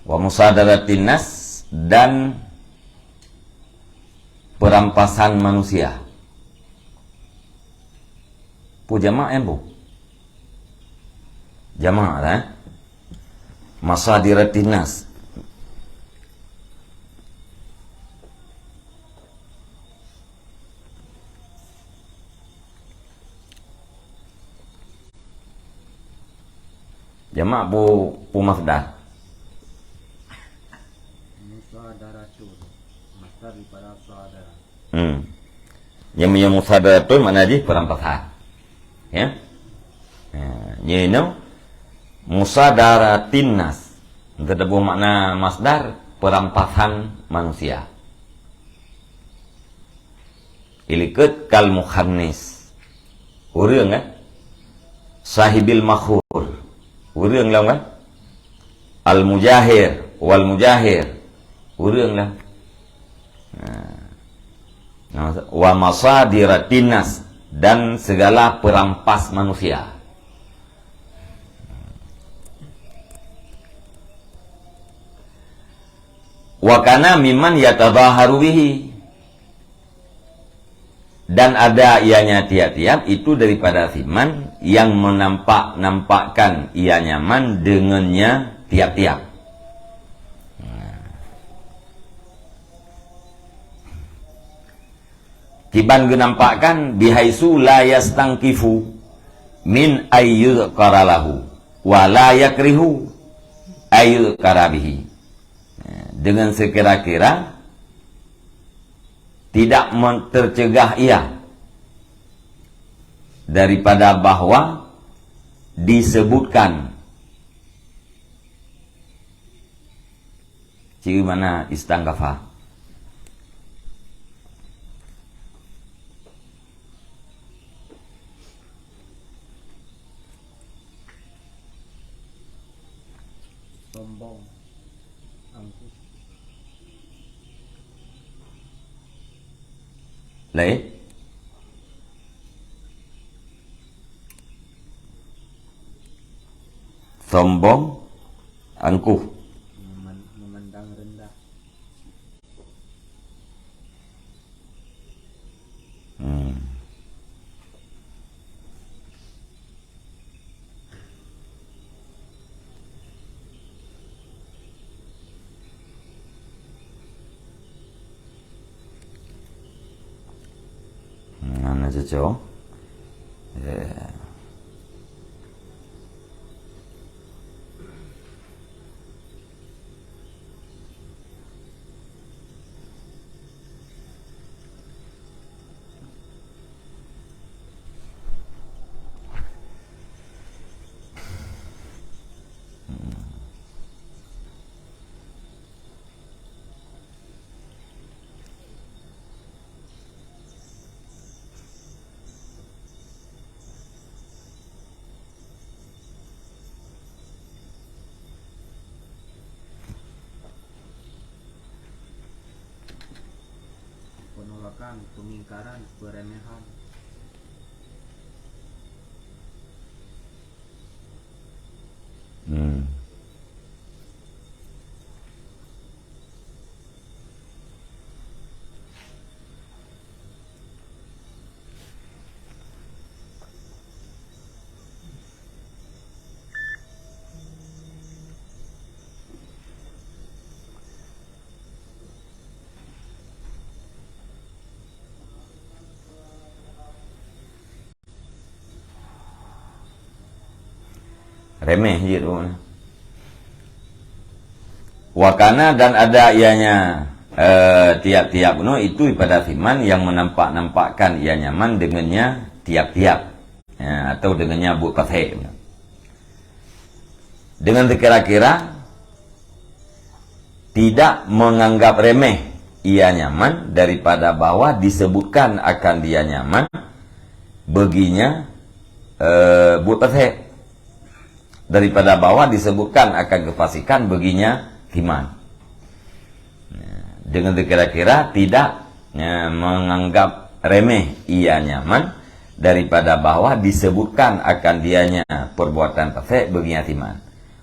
wa musadaratin nas dan perampasan manusia. Jamaah yang bu, jamaah lah. Masadiratin nas. Jamak pu masdar. Musadaratun. Masdar daripada saudara. Yang musadaratun mana aja perampasan. Ya. Nyeno musadaratin nas. Itu makna masdar perampasan manusia. Ilikut kal mukhannis. Urang kan? Sahibil makhur. Urang lah kan? Al mujahir wal mujahir. Urang lah. Wa masadiratin nas dan segala perampas manusia. Wa kana mimman yatadhaharu bihi. Dan ada ianya tiap-tiap itu daripada siman yang menampakkan ia nyaman dengannya tiap-tiap. Kiban genampakkan bihaisu la yastangkifu min ayyudhkara lahu wa la yakrihu ayyudhkara bihi. Dengan sekira-kira tidak tercegah ia daripada bahwa disebutkan. Ciri mana istangkafa? Sombong, angkuh. Lain. Sombong, angkuh. Memandang rendah. Mana cocok? Penolakan, pengingkaran, peremehan. Remeh je tu. Wakana dan ada ianya tiap-tiap itu pada firman yang menampak-nampakkan ia nyaman dengannya tiap-tiap atau dengannya buat pathai. Dengan kira-kira tidak menganggap remeh ia nyaman daripada bahwa disebutkan akan dia nyaman baginya buat pathai. Daripada bawah disebutkan akan kefasikan baginya iman. Dengan kira-kira tidak menganggap remeh ia nyaman daripada bawah disebutkan akan dianya perbuatan fasik baginya iman.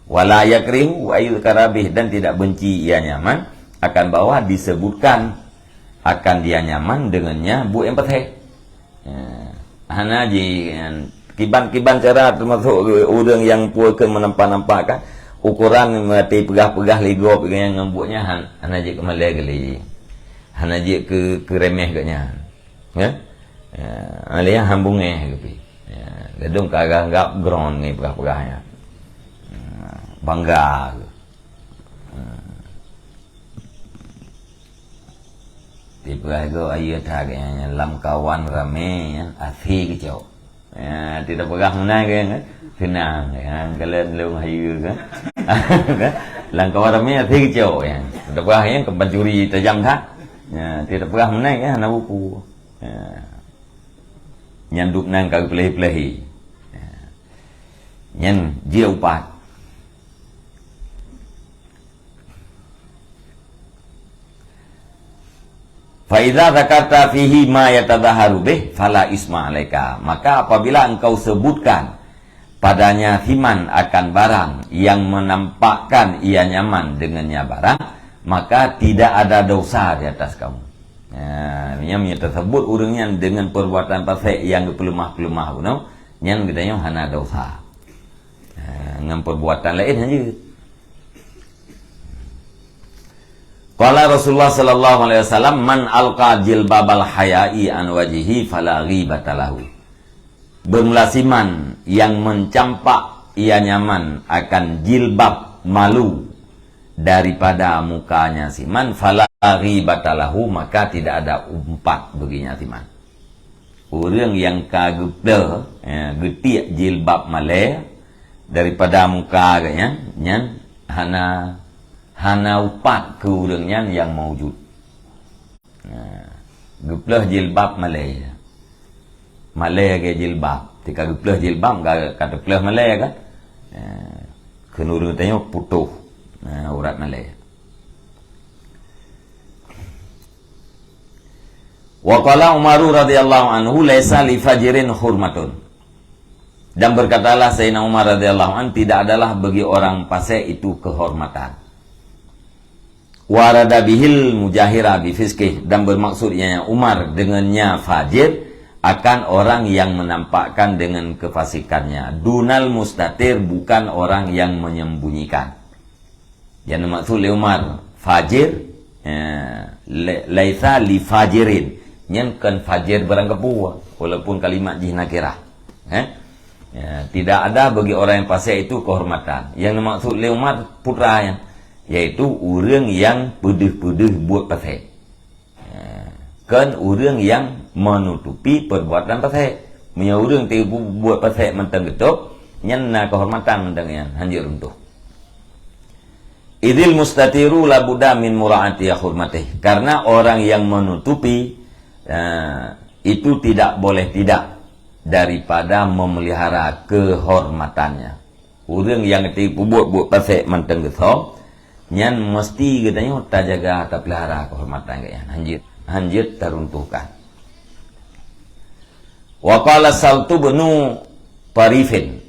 Wala yakrihu wa yudkarabih, dan tidak benci ia nyaman akan bawah disebutkan akan dia nyaman dengannya bu yang fasik. Hana ji kiban-kiban cara termasuk orang yang puakan menampak-nampakkan ukuran mati pegah-pegah ligop yang ngembuknya hana je ke malai geli, hana je ke remeh gaknya, ya, alia hambungnya gitu, gedung kagak anggap ground ni pegah-pegahnya, bangga, tipe itu ayat agaknya lam kawan rame, afi kecau. Tidak pegang menang kan, senang kan, kalian lu hayu kan, langkah ramai hati kecil kan, tidak pegang yang kepencuri tajam tak, tidak pegang menang kan, nak buku, nyanduk nang kau pelih-pelih, nyen dia upat. Faiza zakarta fihi ma yatadhaharu bih fala isma alaika. Maka apabila engkau sebutkan padanya firman akan barang yang menampakkan ia nyaman dengannya barang, maka tidak ada dosa di atas kamu. Yang tersebut orangnya dengan perbuatan fasik yang pelemah-pelemah kuno, yang katanya hana dosa. Dengan perbuatan lain saja. Qala Rasulullah sallallahu alaihi wasallam, man alqa jilbabal haya'i an wajhihi fala ghibata lahu. Bermulasiman yang mencampak ia nyaman akan jilbab malu daripada mukanya siman, fala ghibata lahu, maka tidak ada umpat baginya siman. Orang yang kagupda getiak jilbab malai daripada muka agaknya nyan hana upat ke orangnya yang maujud. Geplah jilbab Malay. Malay ke jilbab. Tika geplah jilbab kata pelah Malay kan. Kena orang tanya putuh urat Malay. Wa qala Umaru radhiyallahu anhu laisa li fajirin hurmatun. Dan berkatalah Sayyidina Umar radhiyallahu anhu, tidak adalah bagi orang fasik itu kehormatan. Warada bihil mujahira bifiskih, dan bermaksudnya Umar dengannya fajir akan orang yang menampakkan dengan kefasikannya. Dunal mustatir, bukan orang yang menyembunyikan. Yang maksud oleh Umar fajir, laisa li fajirin, nyen kan fajir barang kepuah, walaupun kalimat jih nakirah. Tidak ada bagi orang yang fasik itu kehormatan. Yang maksud oleh Umar putra yang, yaitu orang yang pedih-pedih buat fasik. Kan orang yang menutupi perbuatan fasik. Punya orang yang buat fasik mentang getuk, nyen kehormatan mentang yang hanjir runtuh. Idil mustatiru la budda min mura'ati hurmatih. Karena orang yang menutupi itu tidak boleh tidak daripada memelihara kehormatannya. Orang yang tipu buat pasal mentang getok, nyan mesti katanya tak jaga tak pelihara kehormatan kaya hanjir teruntuhkan. Wa qala Saltu bnu Parifin,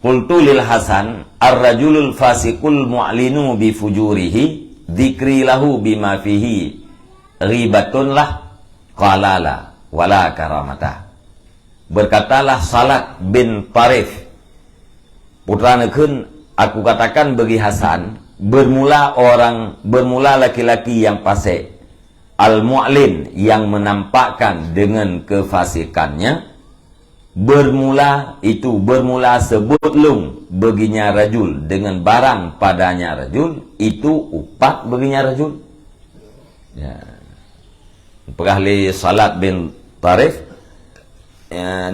qultu lil Hasan ar-rajulul fasiqul mu'linu bi fujurihi dzikri lahu bima fihi ghibatun lah, qala la wala karamata. Berkatalah Salat bin Parif, putra nekun, aku katakan bagi Hasan, bermula laki-laki yang fasik, al-mu'lin, yang menampakkan dengan kefasikannya, bermula sebut lung baginya rajul, dengan barang padanya rajul, itu upat baginya rajul. Ya. Perahli Salat bin Parif,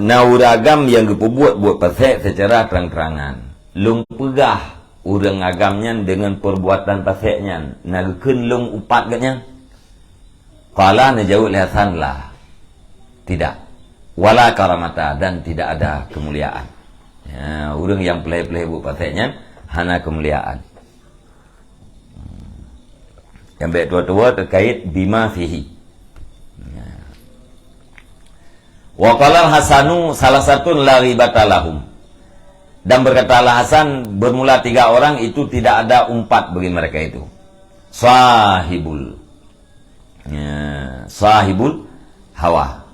nauragam yang kepubuat buat pasek secara terang-terangan. Lung pegah urang agamnya dengan perbuatan paseknya, nagkeun lung upat gatnya. Qala najawul Hasan lah, tidak, wala karamata, dan tidak ada kemuliaan. Urang yang pelai-pelai buat paseknya hana kemuliaan. Yang baik tua-tua terkait bima fihi. Wa qala Hasanu salah satu la ribata lahum. Dan berkatalah Hasan, bermula 3 orang itu tidak ada umpat bagi mereka itu. Sahibul hawa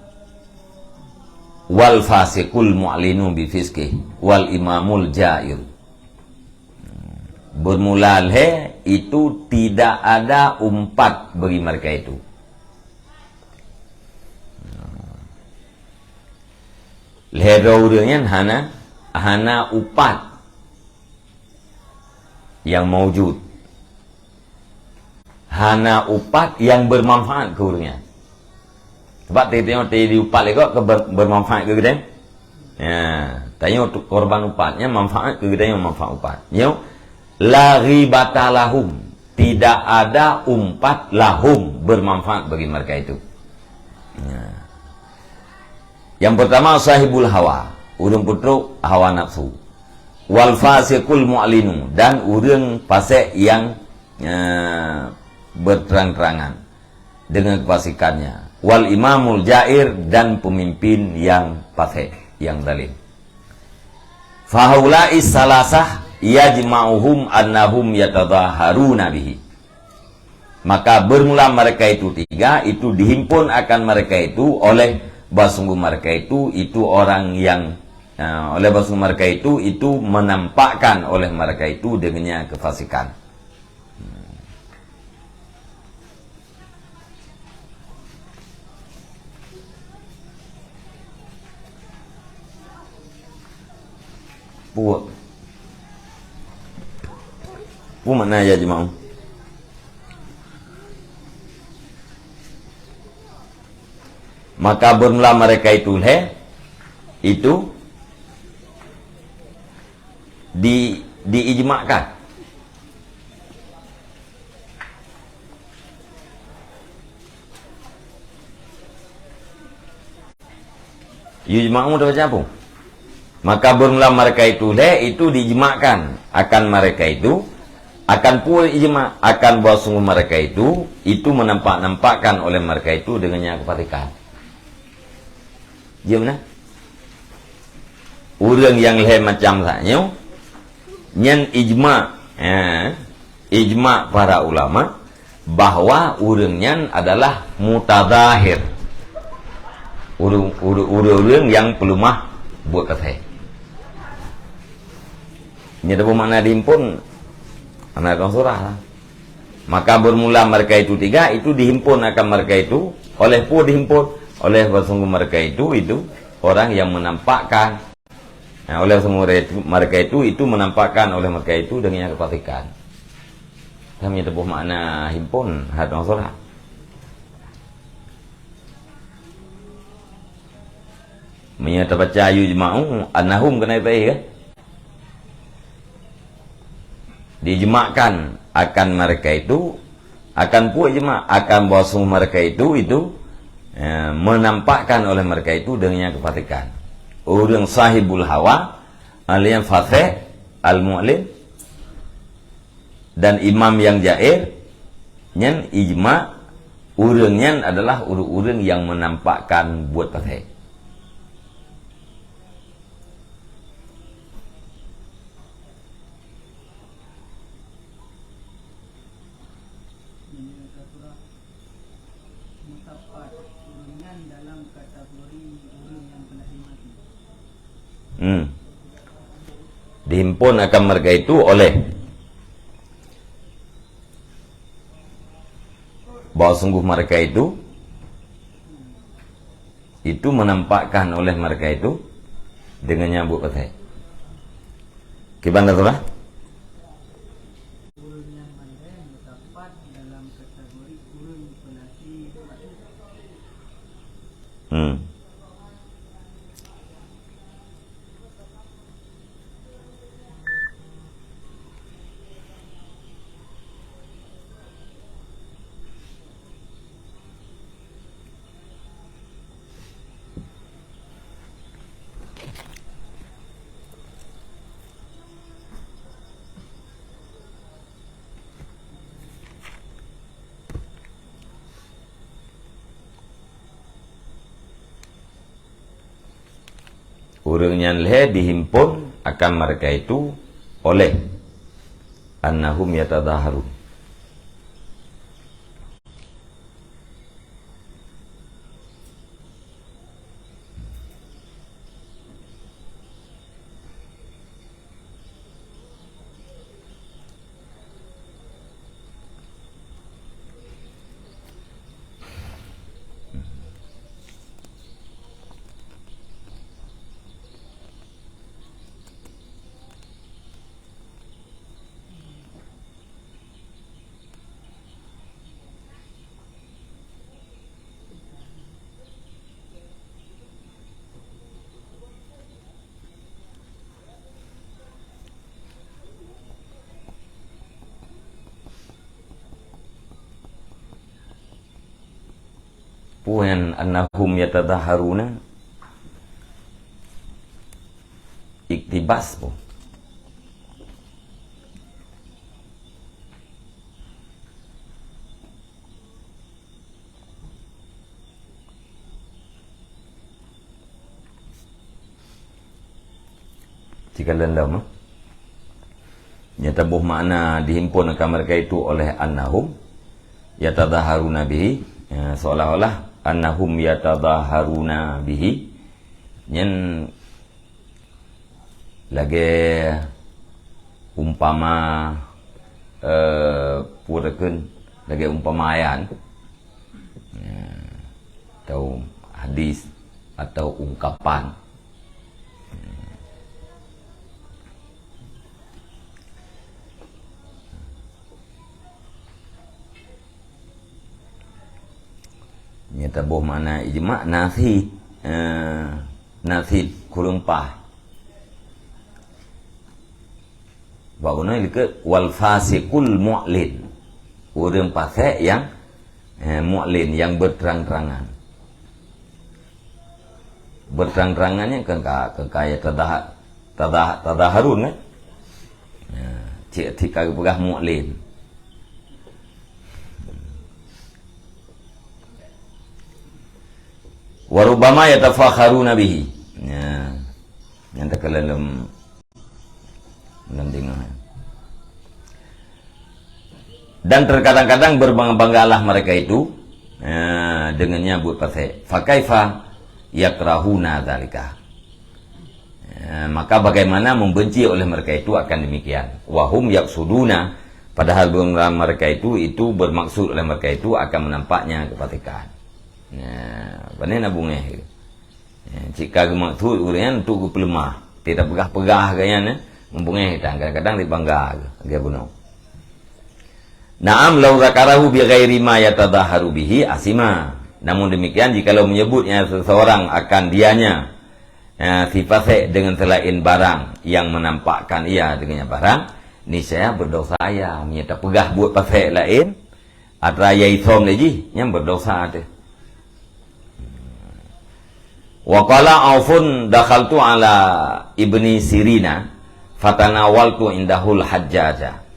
wal fasiqul mu'linu bi fiskih wal imamul jair. Bermula itu tidak ada umpat bagi mereka itu. Lehera urangnya hana upat yang maujud, hana upat yang bermanfaat ke urangnya. Sebab tengok di upat lego ke bermanfaat ke gede. Ya, tanya untuk korban upatnya manfaat ke gede yang manfaat upat. Yo, la ribata lahum, tidak ada umpat lahum bermanfaat bagi mereka itu. Ya. Yang pertama sahibul hawa, urang putruk hawa nafsu. Wal fasiqul mu'linu, dan urang fasik yang berterang-terangan dengan kefasikannya. Wal imamul jair, dan pemimpin yang fasik, yang zalim. Fahaulai salasah yajma'uhum annahum yatadhaharuna bihi. Maka bermula mereka itu 3, itu dihimpun akan mereka itu oleh basungguh mereka itu orang yang oleh basungguh mereka itu menampakkan oleh mereka itu dengannya kefasikan. Pu mana ya jemaah? Maka bermula mereka itu diijmakkan. Yujma'u dah baca apa? Maka bermula mereka itu diijmakkan akan mereka itu, akan pula ijma', akan bahwa sungguh mereka itu menampak-nampakkan oleh mereka itu dengannya kefasikan. Gimana? Orang yang leh macam saknyo nyen ijma para ulama bahwa urangnya adalah mutadahir. Urang yang pelumah buat kata. Ini ada makna dihimpun anak surah lah. Maka bermula mereka itu tiga, itu dihimpun akan mereka itu oleh dihimpun oleh sungguh mereka itu orang yang menampakkan. Nah, oleh semua mereka itu menampakkan oleh mereka itu dengan kepatikan. Kami tepuh makna himpun hadang surah. Menyata baca yujma'u annahum kena baik kan? Dijema'kan akan mereka itu akan puak jema' akan bahwa mereka itu menampakkan oleh mereka itu dengan kepatikan. Orang sahibul hawa alian fatih al-mu'lim dan imam yang jair nyen ijma urangnya adalah urang yang menampakkan buat fatih. Dihimpun akan mereka itu oleh bahwa sungguh mereka itu menampakkan oleh mereka itu dengan nyambut petai. Gimana tuh lah? Urangnya leh dihimpun akan mereka itu oleh annahum yatadaharun. Puan annahum yatadaharuna iktibas po. Jika lendam nyata buh makna dihimpun akan mereka itu oleh annahum yatadaharuna bihi, ya, seolah-olah annahum yatadaharuna bihi nyen lagi umpama purakeun lagi umpamayan, ya, atau hadis atau ungkapan. Nyata boh mana ijma nafi kurung pah. Bagaimana itu wal fasiqul mu'lin. Orang fasik yang mu'lin yang berterang-terangan. Berterang-terangannya kaya tadaharun kan. Cik tika pegah mu'lin. Wa rubbama yatafakharuna bihi. Ya. Yang terkelalam mendengar. Dan terkadang-kadang berbangga-banggalah mereka itu dengan nyabut pasai. Fakaifa yakrahuna dzalika. Maka bagaimana membenci oleh mereka itu akan demikian. Wahum yaksuduna, padahal mereka itu bermaksud oleh mereka itu akan menampaknya kepatikan. Benar nak bunga. Jika maksud urian untuk pelemah, tidak pegah-pegah gayanya, membunga kadang-kadang dibangga dia bunuh. Naam law zakarahu bi ghairi ma yatadaharu bihi asima. Namun demikian jikalau menyebutnya seseorang akan dianya sifat dengan selain barang yang menampakkan ia dengannya barang, niscaya berdosa ia. Menyata pegah buat pasal lain atau yai som lagi yang berdosa ada. Wa qala Aufun dakhaltu ala Ibni Sirina fatanawaltu indahul hajjaja.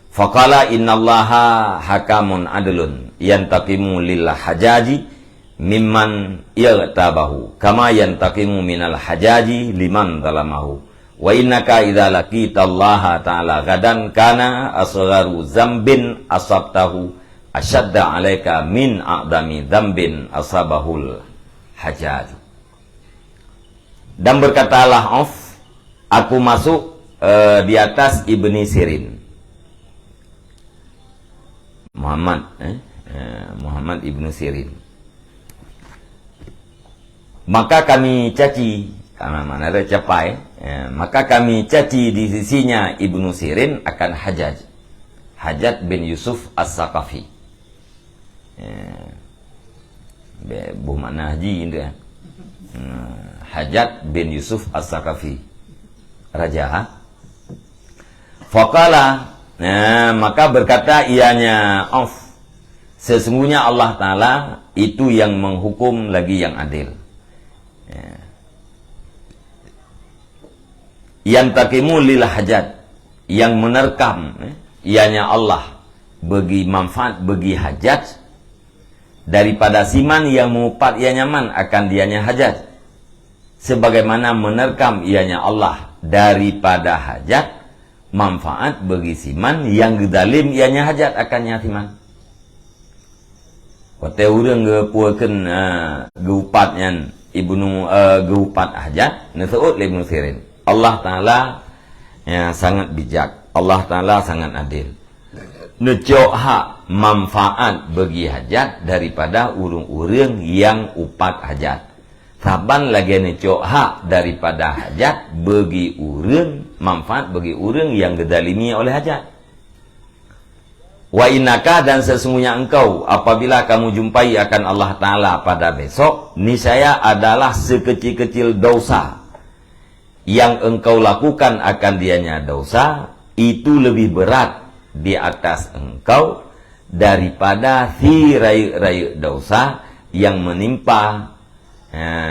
Faqala innallaha hakamun adlun yantaqimu lil hajaji mimman yagtabahu kama yantaqimu minal hajaji liman zalamahu wa innaka idza laqitallaha ta'ala gadan kana asgharu zambin asabtahu ashadda alaika min a'dami dzambin asabahul hajaj. Dan berkatalah Auf, aku masuk di atas Ibni Sirin, Muhammad Ibnu Sirin. Maka kami caci, karena mana ada capai, maka kami caci di sisinya Ibnu Sirin akan Hajjaj bin Yusuf As-Saqafi. Mana haji itu ya. Hajjaj bin Yusuf As-Saqafi, raja. Faqala, maka berkata ianya Auf, sesungguhnya Allah Ta'ala itu yang menghukum lagi yang adil. Yang takimu lil hajat, yang menerkam ianya Allah bagi manfaat bagi hajat daripada siman yang mengupat ia nyaman akan dianya hajat, sebagaimana menerkam ianya Allah daripada hajat manfaat bagi siman yang gedalim ianya hajat akannya siman. Wate urang gepuakeun geupatnya Ibnu geupat hajat neseut Ibnu Sirin. Allah Ta'ala sangat bijak, Allah Ta'ala sangat adil. Necok hak manfaat bagi hajat daripada urang-urang yang upat hajat. Saban lagi necok hak daripada hajat bagi urang, manfaat bagi urang yang gedalimi oleh hajat. Wa innaka, dan sesungguhnya engkau apabila kamu jumpai akan Allah Ta'ala pada besok, niscaya adalah sekecil-kecil dosa yang engkau lakukan akan dianya dosa, itu lebih berat di atas engkau daripada si rayu-rayu dosa yang menimpa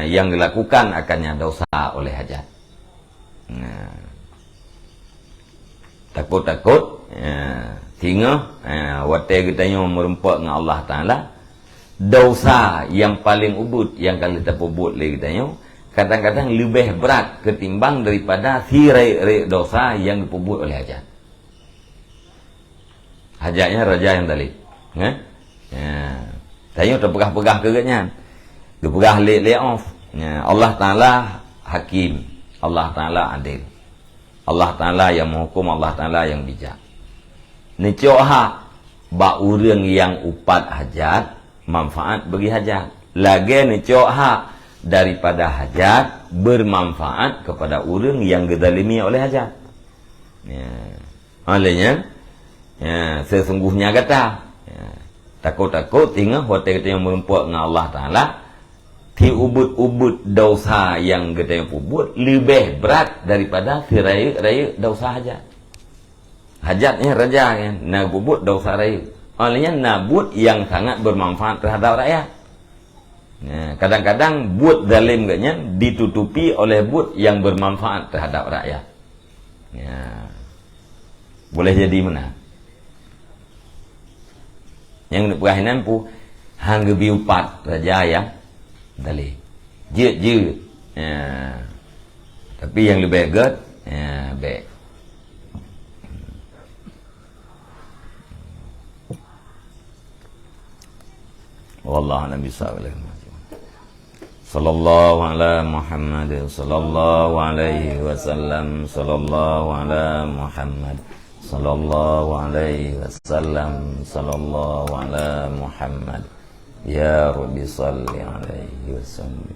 yang dilakukan akannya dosa oleh hajat. Takut-takut sehingga wate kitanya merempak dengan Allah Ta'ala, dosa yang paling ubud yang kalau kita pebut lagi kitanya kadang-kadang lebih berat ketimbang daripada sirai dosa yang dipebut oleh hajat. Hajatnya raja yang tadi tanya terpegah-pegah kegaknya, dipegah lek off. Allah Ta'ala hakim, Allah Ta'ala adil, Allah Ta'ala yang menghukum, Allah Ta'ala yang bijak. Necok hak ba urang yang upat hajat manfaat bagi hajat, lagi necok hak daripada hajat bermanfaat kepada urang yang gedalimi oleh hajat. Olehnya sesungguhnya kata takut-takut tinggal hotel kita yang merempak dengan Allah Ta'ala, ti ubud-ubud dosa yang kita yang ubud lebih berat daripada raya dosa hajat. Hajatnya raja kan, nabut dosa raya. Olehnya nabut yang sangat bermanfaat terhadap rakyat. Kadang-kadang but zalim gaknya ditutupi oleh but yang bermanfaat terhadap rakyat. Boleh jadi mana? Yang perahinan pu hang gebi upat raja yang dalih. Jut. Tapi yang lebih baik baik. Wallahu a'lam bishawab. Sallallahu ala Muhammad sallallahu alaihi wasallam sallallahu ala Muhammad sallallahu alaihi wasallam sallallahu ala Muhammad ya Rabbi salli alaihi wasallam.